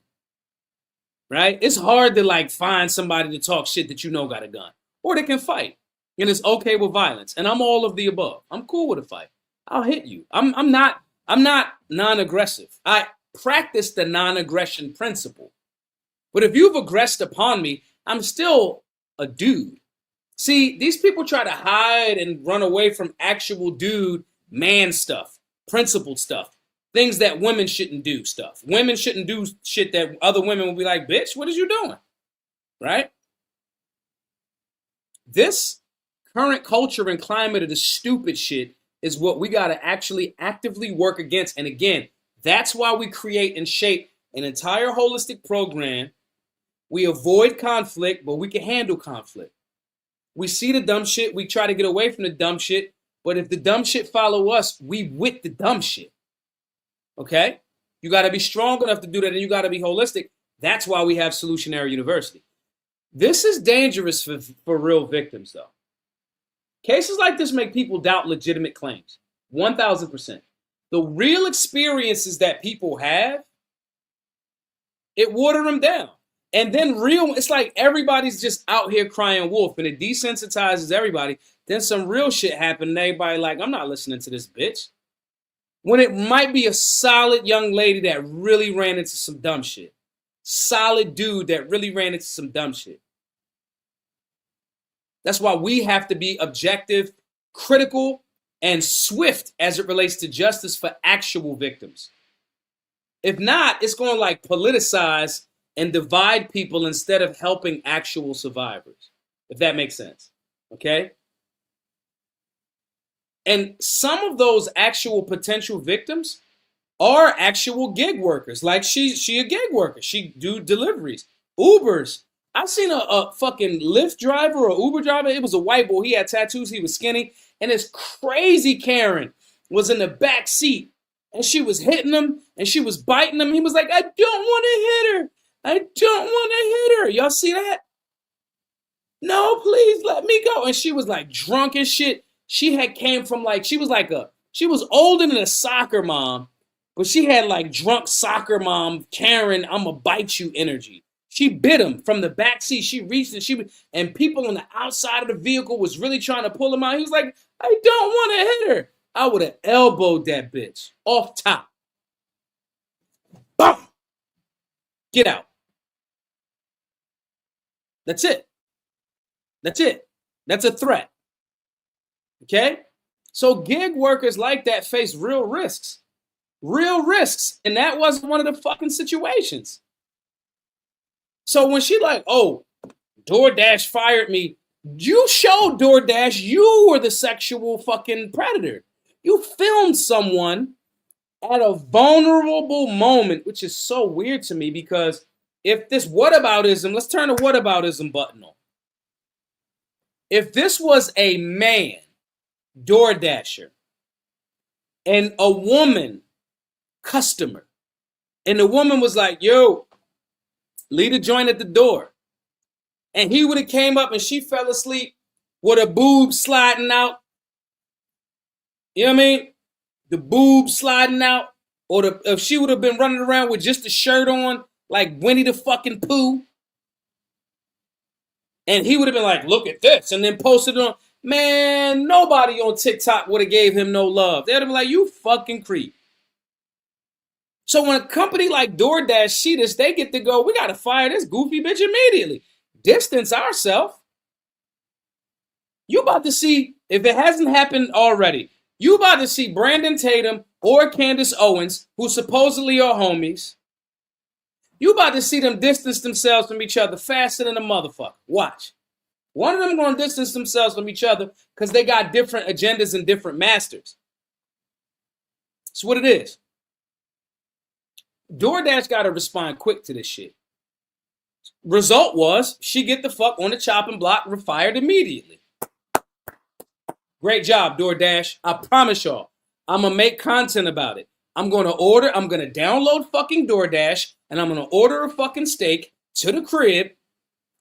A: Right? It's hard to like find somebody to talk shit that you know got a gun. Or they can fight. And it's okay with violence. And I'm all of the above. I'm cool with a fight. I'll hit you. I'm not non-aggressive. I practice the non-aggression principle. But if you've aggressed upon me, I'm still a dude. See, these people try to hide and run away from actual dude man stuff, principled stuff, things that women shouldn't do stuff. Women shouldn't do shit that other women will be like, bitch, what is you doing? Right? This current culture and climate of the stupid shit is what we got to actually actively work against. And again, that's why we create and shape an entire holistic program. We avoid conflict, but we can handle conflict. We see the dumb shit. We try to get away from the dumb shit. But if the dumb shit follow us, we with the dumb shit. Okay? You got to be strong enough to do that, and you got to be holistic. That's why we have Solutionary University. This is dangerous for real victims, though. Cases like this make people doubt legitimate claims. 1,000%. The real experiences that people have, it watered them down. And then it's like everybody's just out here crying wolf, and it desensitizes everybody. Then some real shit happened, and everybody like, I'm not listening to this bitch. When it might be a solid young lady that really ran into some dumb shit. Solid dude that really ran into some dumb shit. That's why we have to be objective, critical, and swift as it relates to justice for actual victims. If not, it's going to like politicize and divide people instead of helping actual survivors, if that makes sense. Okay? And some of those actual potential victims are actual gig workers. Like she a gig worker. She do deliveries, Ubers. I've seen a fucking Lyft driver or Uber driver. It was a white boy. He had tattoos. He was skinny. And this crazy Karen was in the back seat. And she was hitting him. And she was biting him. He was like, I don't want to hit her. I don't want to hit her. Y'all see that? No, please let me go. And she was like drunk and shit. She was older than a soccer mom. But she had like drunk soccer mom, Karen, I'ma bite you energy. She bit him from the back seat. She reached and people on the outside of the vehicle was really trying to pull him out. He was like, I don't want to hit her. I would have elbowed that bitch off top. Boom! Get out. That's it. That's it. That's a threat. Okay? So gig workers like that face real risks. Real risks. And that wasn't one of the fucking situations. So when she like, oh, DoorDash fired me, you showed DoorDash you were the sexual fucking predator. You filmed someone at a vulnerable moment, which is so weird to me because if this whataboutism, let's turn the whataboutism button on. If this was a man, DoorDasher, and a woman, customer, and the woman was like, yo, leave the joint at the door. And he would have came up and she fell asleep with a boob sliding out. You know what I mean? The boob sliding out. Or if she would have been running around with just a shirt on, like Winnie the fucking Pooh. And he would have been like, look at this. And then posted it on. Man, nobody on TikTok would have gave him no love. They'd have been like, you fucking creep. So when a company like DoorDash see this, they get to go, we got to fire this goofy bitch immediately. Distance ourselves. You about to see, if it hasn't happened already, you about to see Brandon Tatum or Candace Owens, who supposedly are homies. You about to see them distance themselves from each other faster than a motherfucker. Watch. One of them going to distance themselves from each other because they got different agendas and different masters. That's what it is. DoorDash got to respond quick to this shit. Result was, she get the fuck on the chopping block, fired immediately. Great job, DoorDash. I promise y'all, I'm going to make content about it. I'm going to download fucking DoorDash, and I'm going to order a fucking steak to the crib.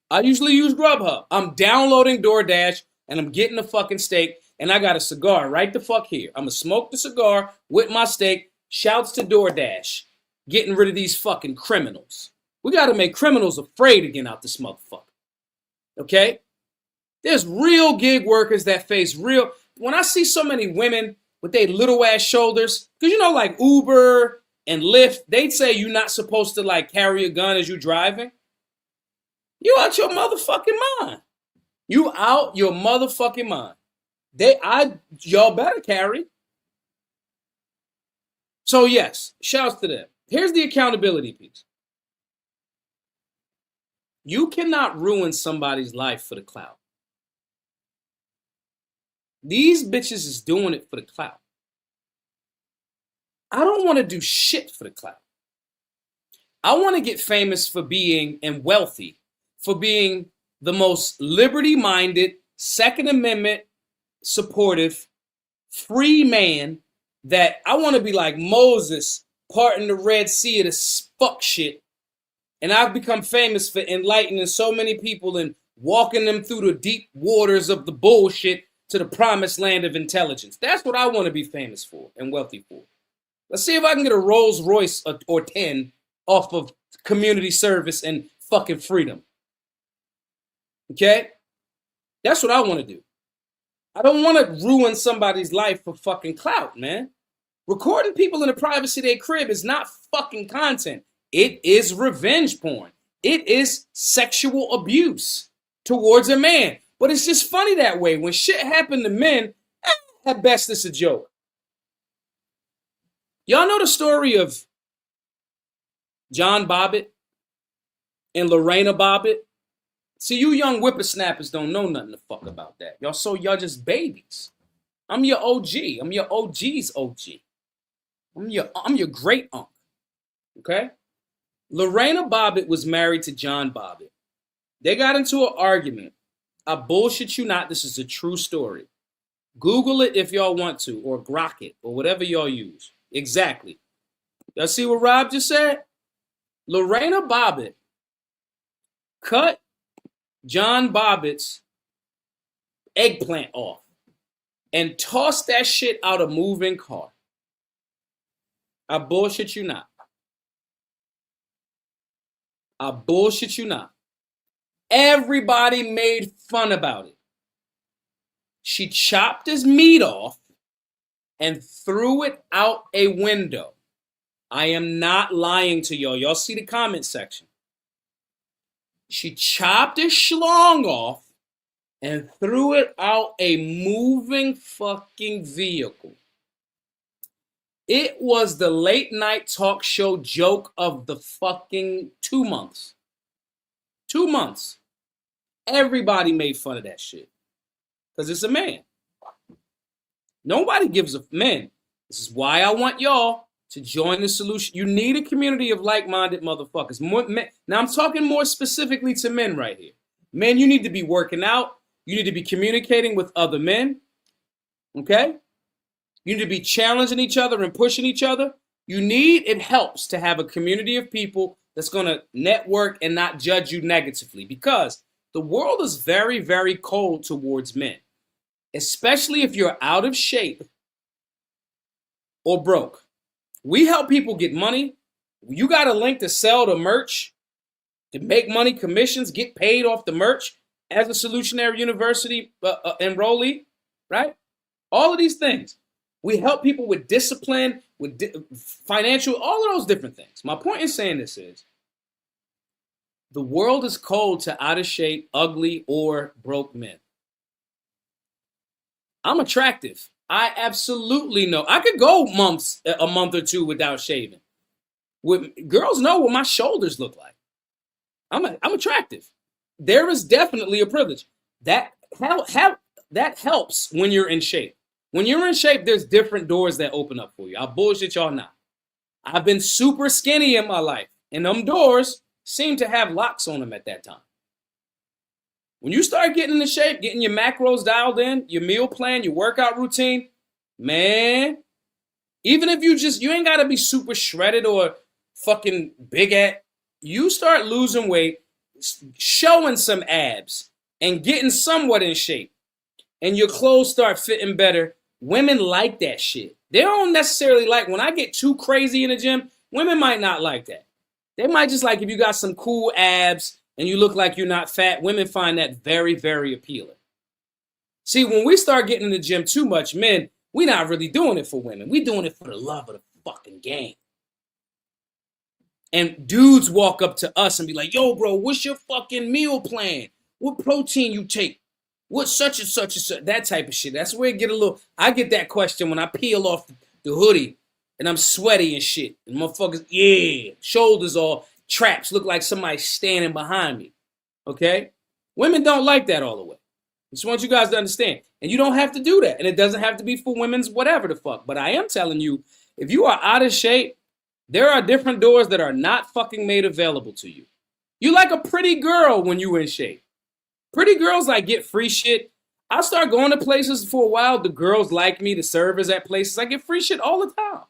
A: I usually use Grubhub. I'm downloading DoorDash, and I'm getting the fucking steak, and I got a cigar right the fuck here. I'm going to smoke the cigar with my steak. Shouts to DoorDash. Getting rid of these fucking criminals. We got to make criminals afraid again out this motherfucker. Okay? There's real gig workers that face real... When I see so many women with their little ass shoulders, because you know, like Uber and Lyft, they'd say you're not supposed to like carry a gun as you're driving. You out your motherfucking mind. You out your motherfucking mind. Y'all better carry. So yes, shouts to them. Here's the accountability piece. You cannot ruin somebody's life for the clout. These bitches is doing it for the clout. I don't want to do shit for the clout. I want to get famous for being, and wealthy, for being the most liberty-minded, Second Amendment supportive, free man that I want to be like Moses parting the Red Sea of this fuck shit. And I've become famous for enlightening so many people and walking them through the deep waters of the bullshit to the promised land of intelligence. That's what I want to be famous for and wealthy for. Let's see if I can get a Rolls Royce or 10 off of community service and fucking freedom. Okay? That's what I want to do. I don't want to ruin somebody's life for fucking clout, man. Recording people in the privacy of their crib is not fucking content. It is revenge porn. It is sexual abuse towards a man. But it's just funny that way. When shit happened to men, at best it's a joke. Y'all know the story of John Bobbitt and Lorena Bobbitt? See, you young whippersnappers don't know nothing to fuck about that. Y'all just babies. I'm your OG. I'm your OG's OG. I'm your great uncle. Okay? Lorena Bobbitt was married to John Bobbitt. They got into an argument. I bullshit you not. This is a true story. Google it if y'all want to, or grok it, or whatever y'all use. Exactly. Y'all see what Rob just said? Lorena Bobbitt cut John Bobbitt's eggplant off and tossed that shit out a moving car. I bullshit you not. I bullshit you not. Everybody made fun about it. She chopped his meat off and threw it out a window. I am not lying to y'all. Y'all see the comment section. She chopped his schlong off and threw it out a moving fucking vehicle. It was the late night talk show joke of the fucking 2 months. 2 months. Everybody made fun of that shit. Because it's a man. Nobody gives a man. This is why I want y'all to join the solution. You need a community of like-minded motherfuckers. More men. Now, I'm talking more specifically to men right here. Men, you need to be working out. You need to be communicating with other men. Okay? You need to be challenging each other and pushing each other. It helps to have a community of people that's going to network and not judge you negatively, because the world is very, very cold towards men, especially if you're out of shape or broke. We help people get money. You got a link to sell the merch, to make money, commissions, get paid off the merch as a Solutionary University enrollee, right? All of these things. We help people with discipline, with financial, all of those different things. My point in saying this is, the world is cold to out of shape, ugly, or broke men. I'm attractive. I absolutely know. I could go a month or two without shaving. Girls know what my shoulders look like. I'm attractive. There is definitely a privilege. That helps when you're in shape. When you're in shape, there's different doors that open up for you. I bullshit y'all not. I've been super skinny in my life, and them doors seem to have locks on them at that time. When you start getting into shape, getting your macros dialed in, your meal plan, your workout routine, man, even if you ain't got to be super shredded or fucking big you start losing weight, showing some abs, and getting somewhat in shape, and your clothes start fitting better. Women like that shit. They don't necessarily like, when I get too crazy in the gym, women might not like that. They might just like if you got some cool abs and you look like you're not fat. Women find that very, very appealing. See, when we start getting in the gym too much, men, we're not really doing it for women. We're doing it for the love of the fucking game. And dudes walk up to us and be like, yo, bro, what's your fucking meal plan? What protein you take? What such and such and such? That type of shit. That's where I get that question when I peel off the hoodie and I'm sweaty and shit. And motherfuckers, yeah, shoulders all traps, look like somebody standing behind me. Okay? Women don't like that all the way. I just want you guys to understand. And you don't have to do that. And it doesn't have to be for women's whatever the fuck. But I am telling you, if you are out of shape, there are different doors that are not fucking made available to you. You like a pretty girl when you in shape. Pretty girls like get free shit. I start going to places for a while. The girls like me, the servers at places. I get free shit all the time.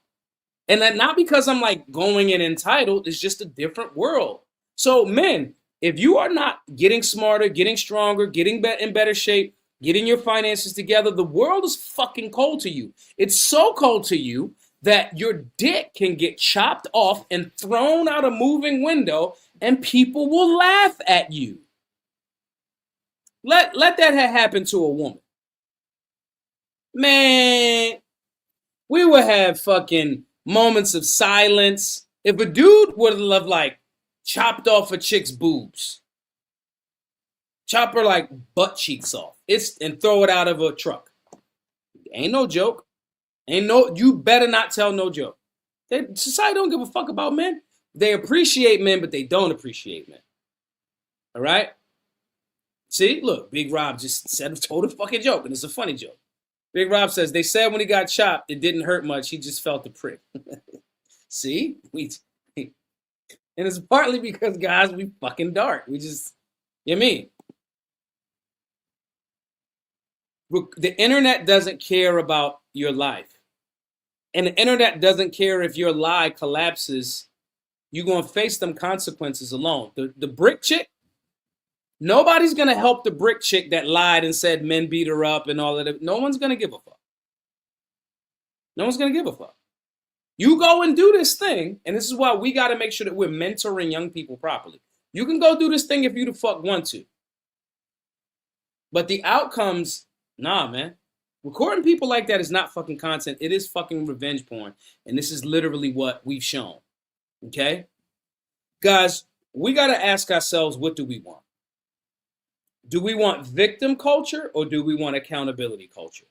A: And that not because I'm like going in entitled. It's just a different world. So men, if you are not getting smarter, getting stronger, getting in better shape, getting your finances together, the world is fucking cold to you. It's so cold to you that your dick can get chopped off and thrown out a moving window and people will laugh at you. Let that happen to a woman. Man, we would have fucking moments of silence. If a dude would have like chopped off a chick's boobs, chop her like butt cheeks off, and throw it out of a truck. Ain't no joke. You better not tell no joke. Society don't give a fuck about men. They appreciate men, but they don't appreciate men. All right? See, look, Big Rob just told a fucking joke, and it's a funny joke. Big Rob says, they said when he got chopped, it didn't hurt much. He just felt the prick. See? And it's partly because, guys, we fucking dark. We just, you know what I mean? The internet doesn't care about your life. And the internet doesn't care if your lie collapses. You're going to face them consequences alone. The brick chick, nobody's going to help the brick chick that lied and said men beat her up and all of that. No one's going to give a fuck. No one's going to give a fuck. You go and do this thing, and this is why we got to make sure that we're mentoring young people properly. You can go do this thing if you the fuck want to. But the outcomes, nah, man. Recording people like that is not fucking content. It is fucking revenge porn. And this is literally what we've shown. Okay? Guys, we got to ask ourselves, what do we want? Do we want victim culture or do we want accountability culture?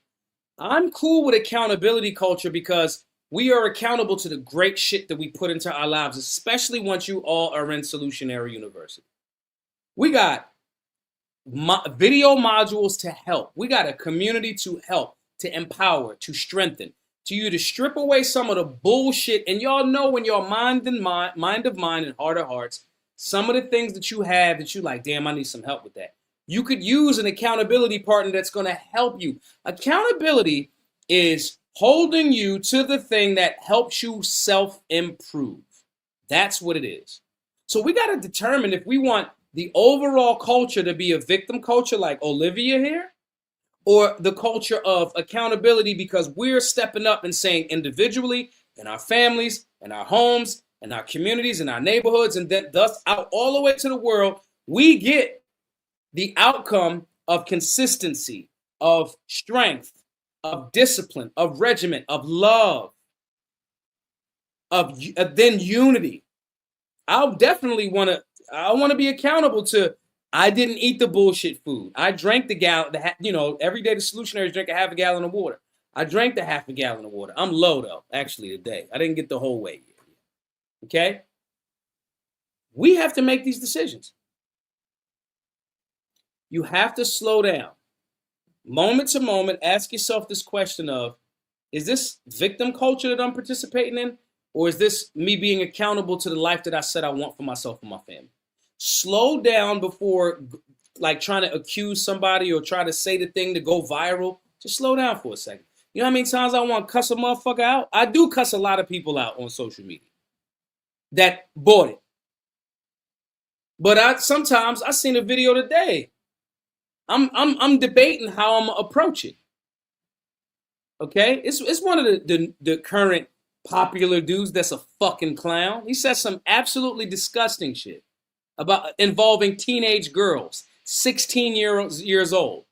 A: I'm cool with accountability culture because we are accountable to the great shit that we put into our lives, especially once you all are in Solutionary University. We got video modules to help. We got a community to help, to empower, to strengthen. to you to strip away some of the bullshit. And y'all know when your mind of mind and heart of hearts, some of the things that you have that you like, damn, I need some help with that. You could use an accountability partner that's going to help you. Accountability is holding you to the thing that helps you self-improve. That's what it is. So we got to determine if we want the overall culture to be a victim culture like Olivia here, or the culture of accountability because we're stepping up and saying individually, in our families, in our homes, in our communities, in our neighborhoods, and then thus out all the way to the world, we get the outcome of consistency, of strength, of discipline, of regiment, of love, of then unity. I definitely want to be accountable to, I didn't eat the bullshit food. I drank the gallon, every day the solutionaries drink a half a gallon of water. I drank the half a gallon of water. I'm low though, actually today. I didn't get the whole way yet. Okay? We have to make these decisions. You have to slow down. Moment to moment, ask yourself this question of, is this victim culture that I'm participating in? Or is this me being accountable to the life that I said I want for myself and my family? Slow down before like trying to accuse somebody or try to say the thing to go viral. Just slow down for a second. You know how many times I want to cuss a motherfucker out? I do cuss a lot of people out on social media that bought it. But sometimes I seen a video today. I'm debating how I'm gonna approach it. Okay, it's one of the current popular dudes that's a fucking clown. He says some absolutely disgusting shit about involving teenage girls, 16 years old.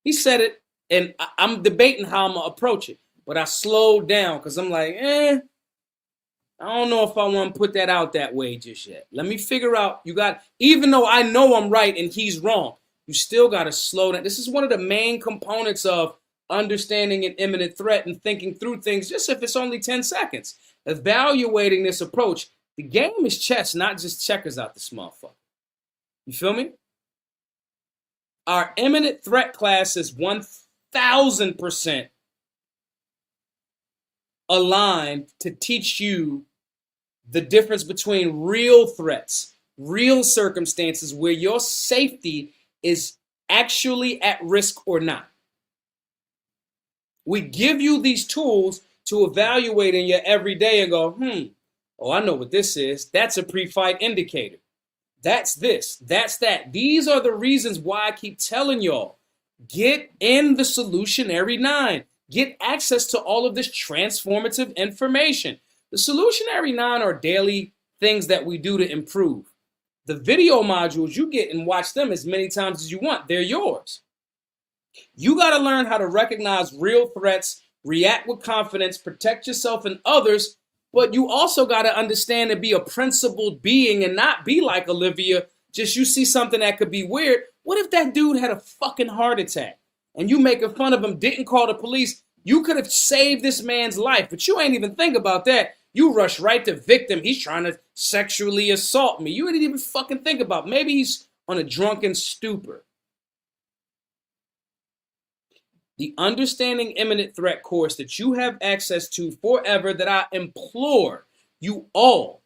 A: He said it, and I'm debating how I'm gonna approach it. But I slowed down because I'm like, I don't know if I want to put that out that way just yet. Let me figure out. Even though I know I'm right and he's wrong, you still got to slow down. This is one of the main components of understanding an imminent threat and thinking through things, just if it's only 10 seconds. Evaluating this approach. The game is chess, not just checkers out this motherfucker. You feel me? Our imminent threat class is 1,000% aligned to teach you the difference between real threats, real circumstances where your safety is actually at risk or not. We give you these tools to evaluate in your everyday and go, oh, I know what this is. That's a pre-fight indicator. That's this, that's that. These are the reasons why I keep telling y'all, get in the Solutionary 9. Get access to all of this transformative information. The Solutionary 9 are daily things that we do to improve. The video modules, you get and watch them as many times as you want. They're yours. You got to learn how to recognize real threats, react with confidence, protect yourself and others, but you also got to understand and be a principled being and not be like Olivia. Just you see something that could be weird. What if that dude had a fucking heart attack and you making fun of him, didn't call the police? You could have saved this man's life, but you ain't even think about that. You rush right to victim. He's trying to sexually assault me. You didn't even fucking think about it. Maybe he's on a drunken stupor. The Understanding Imminent Threat course that you have access to forever, that I implore you all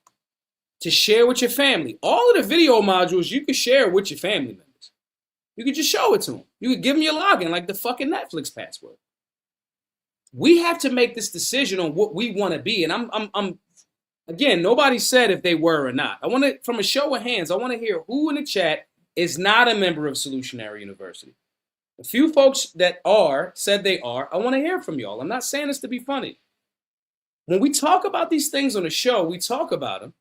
A: to share with your family. All of the video modules you can share with your family members. You could just show it to them. You could give them your login like the fucking Netflix password. We have to make this decision on what we want to be. And I'm again, nobody said if they were or not. I want to, from a show of hands, I want to hear who in the chat is not a member of Solutionary University. A few folks that are, said they are. I want to hear from y'all. I'm not saying this to be funny. When we talk about these things on the show, we talk about them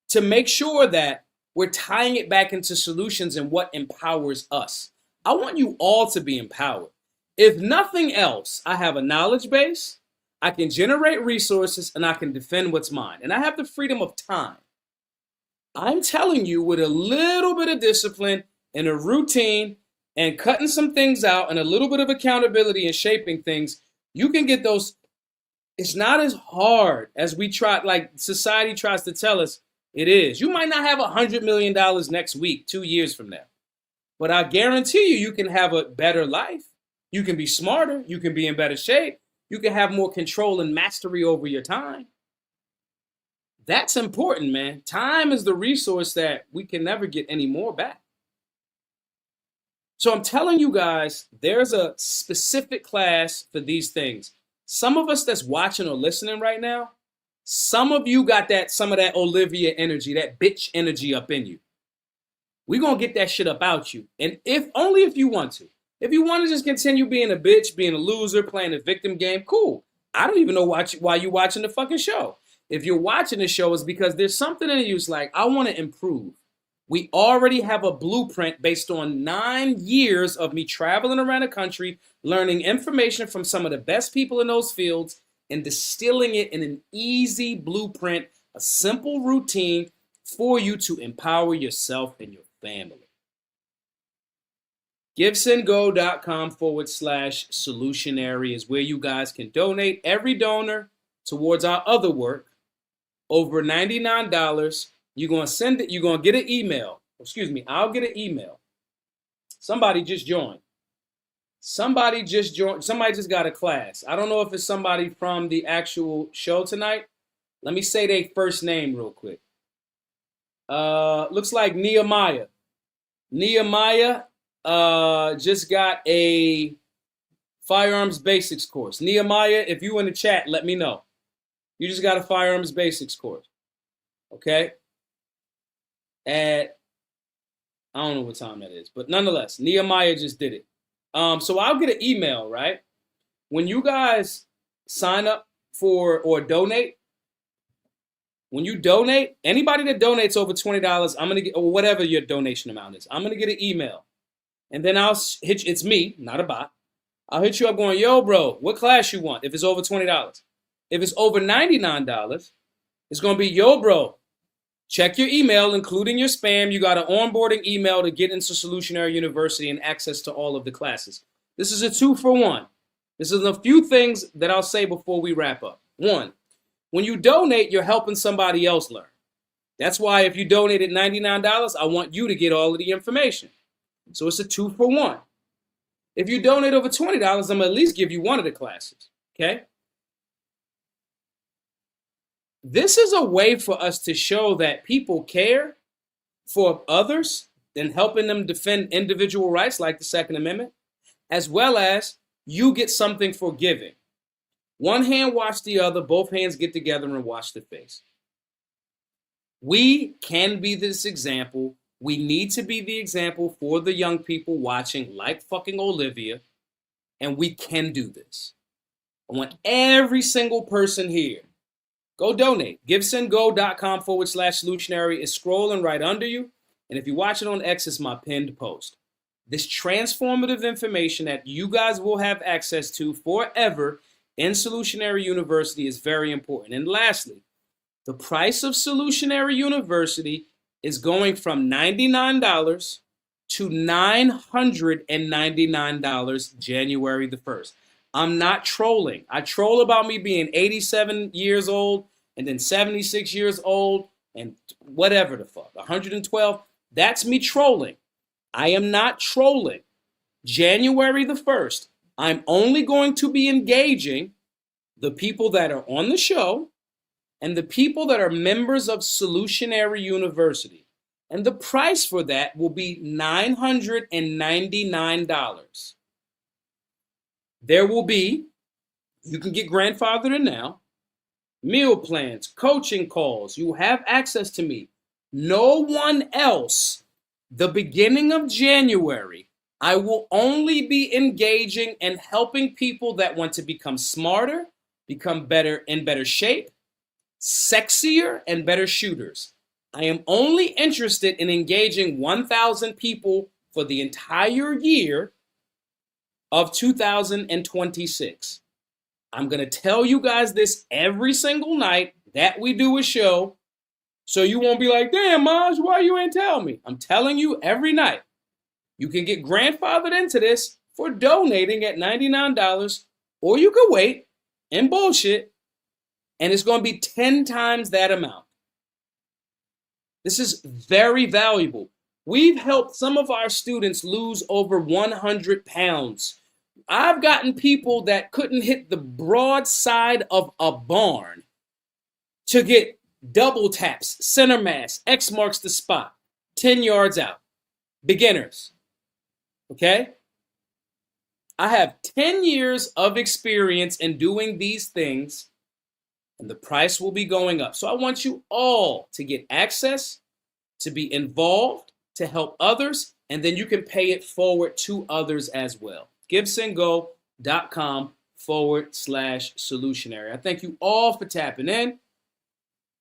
A: to make sure that we're tying it back into solutions and what empowers us. I want you all to be empowered. If nothing else, I have a knowledge base, I can generate resources, and I can defend what's mine. And I have the freedom of time. I'm telling you, with a little bit of discipline and a routine and cutting some things out and a little bit of accountability and shaping things, you can get those. It's not as hard as we try, like society tries to tell us it is. You might not have $100 million next week, 2 years from now. But I guarantee you, you can have a better life. You can be smarter. You can be in better shape. You can have more control and mastery over your time. That's important, man. Time is the resource that we can never get any more back. So I'm telling you guys, there's a specific class for these things. Some of us that's watching or listening right now, some of you got some of that Olivia energy, that bitch energy up in you. We're going to get that shit up out you. And only if you want to. If you want to just continue being a bitch, being a loser, playing the victim game, cool. I don't even know why you're watching the fucking show. If you're watching the show, it's because there's something in you that's like, I want to improve. We already have a blueprint based on 9 years of me traveling around the country, learning information from some of the best people in those fields, and distilling it in an easy blueprint, a simple routine for you to empower yourself and your family. GiveSendGo.com/solutionary is where you guys can donate. Every donor towards our other work, over $99, you're going to send it. You're going to get an email. Excuse me, I'll get an email. Somebody just joined. Somebody just got a class. I don't know if it's somebody from the actual show tonight. Let me say their first name real quick. Looks like Nehemiah. Nehemiah just got a firearms basics course. Nehemiah, if you in the chat, let me know. You just got a firearms basics course. Okay? At, I don't know what time that is, but nonetheless, Nehemiah just did it. So I'll get an email, right? When you guys sign up for or donate, when you donate, anybody that donates over $20, I'm going to get, or whatever your donation amount is, I'm going to get an email. And then I'll hit you, it's me, not a bot. I'll hit you up going, yo, bro, what class you want if it's over $20? If it's over $99, it's going to be, yo, bro, check your email, including your spam. You got an onboarding email to get into Solutionary University and access to all of the classes. This is a 2-for-1. This is a few things that I'll say before we wrap up. 1, when you donate, you're helping somebody else learn. That's why if you donated $99, I want you to get all of the information. So it's a 2-for-1. If you donate over $20, I'm going to at least give you one of the classes. Okay? This is a way for us to show that people care for others and helping them defend individual rights like the Second Amendment, as well as you get something for giving. One hand wash the other, both hands get together and wash the face. We can be this example. We need to be the example for the young people watching like fucking Olivia, and we can do this. I want every single person here. Go donate. GiveSendGo.com/solutionary is scrolling right under you. And if you watch it on X, it's my pinned post. This transformative information that you guys will have access to forever in Solutionary University is very important. And lastly, the price of Solutionary University is going from $99 to $999 January the 1st. I'm not trolling. I troll about me being 87 years old and then 76 years old and whatever the fuck, 112. That's me trolling. I am not trolling. January the 1st, I'm only going to be engaging the people that are on the show and the people that are members of Solutionary University. And the price for that will be $999. There will be, you can get grandfathered in now, meal plans, coaching calls. You have access to me. No one else. The beginning of January, I will only be engaging and helping people that want to become smarter, become better, in better shape, sexier, and better shooters. I am only interested in engaging 1,000 people for the entire year of 2026. I'm going to tell you guys this every single night that we do a show, so you won't be like, damn, Maj, why you ain't tell me? I'm telling you every night. You can get grandfathered into this for donating at $99, or you could wait and bullshit, and it's going to be 10 times that amount. This is very valuable. We've helped some of our students lose over 100 pounds. I've gotten people that couldn't hit the broadside of a barn to get double taps, center mass, X marks the spot, 10 yards out. Beginners. Okay? I have 10 years of experience in doing these things, and the price will be going up. So I want you all to get access, to be involved, to help others, and then you can pay it forward to others as well. givesendgo.com/solutionary. I thank you all for tapping in.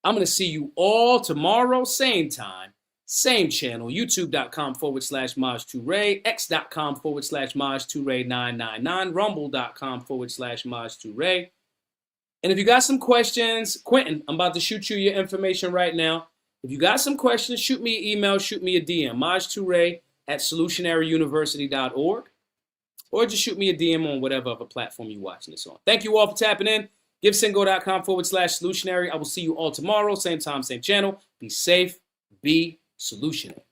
A: I'm going to see you all tomorrow, same time, same channel, youtube.com/Maj2Ray, x.com/Maj2Ray999, rumble.com/Maj2Ray. And if you got some questions, Quentin, I'm about to shoot you your information right now. If you got some questions, shoot me an email, shoot me a DM, maj2ray@solutionaryuniversity.org, or just shoot me a DM on whatever other platform you're watching this on. Thank you all for tapping in. givesendgo.com/solutionary. I will see you all tomorrow, same time, same channel. Be safe, be solutionary.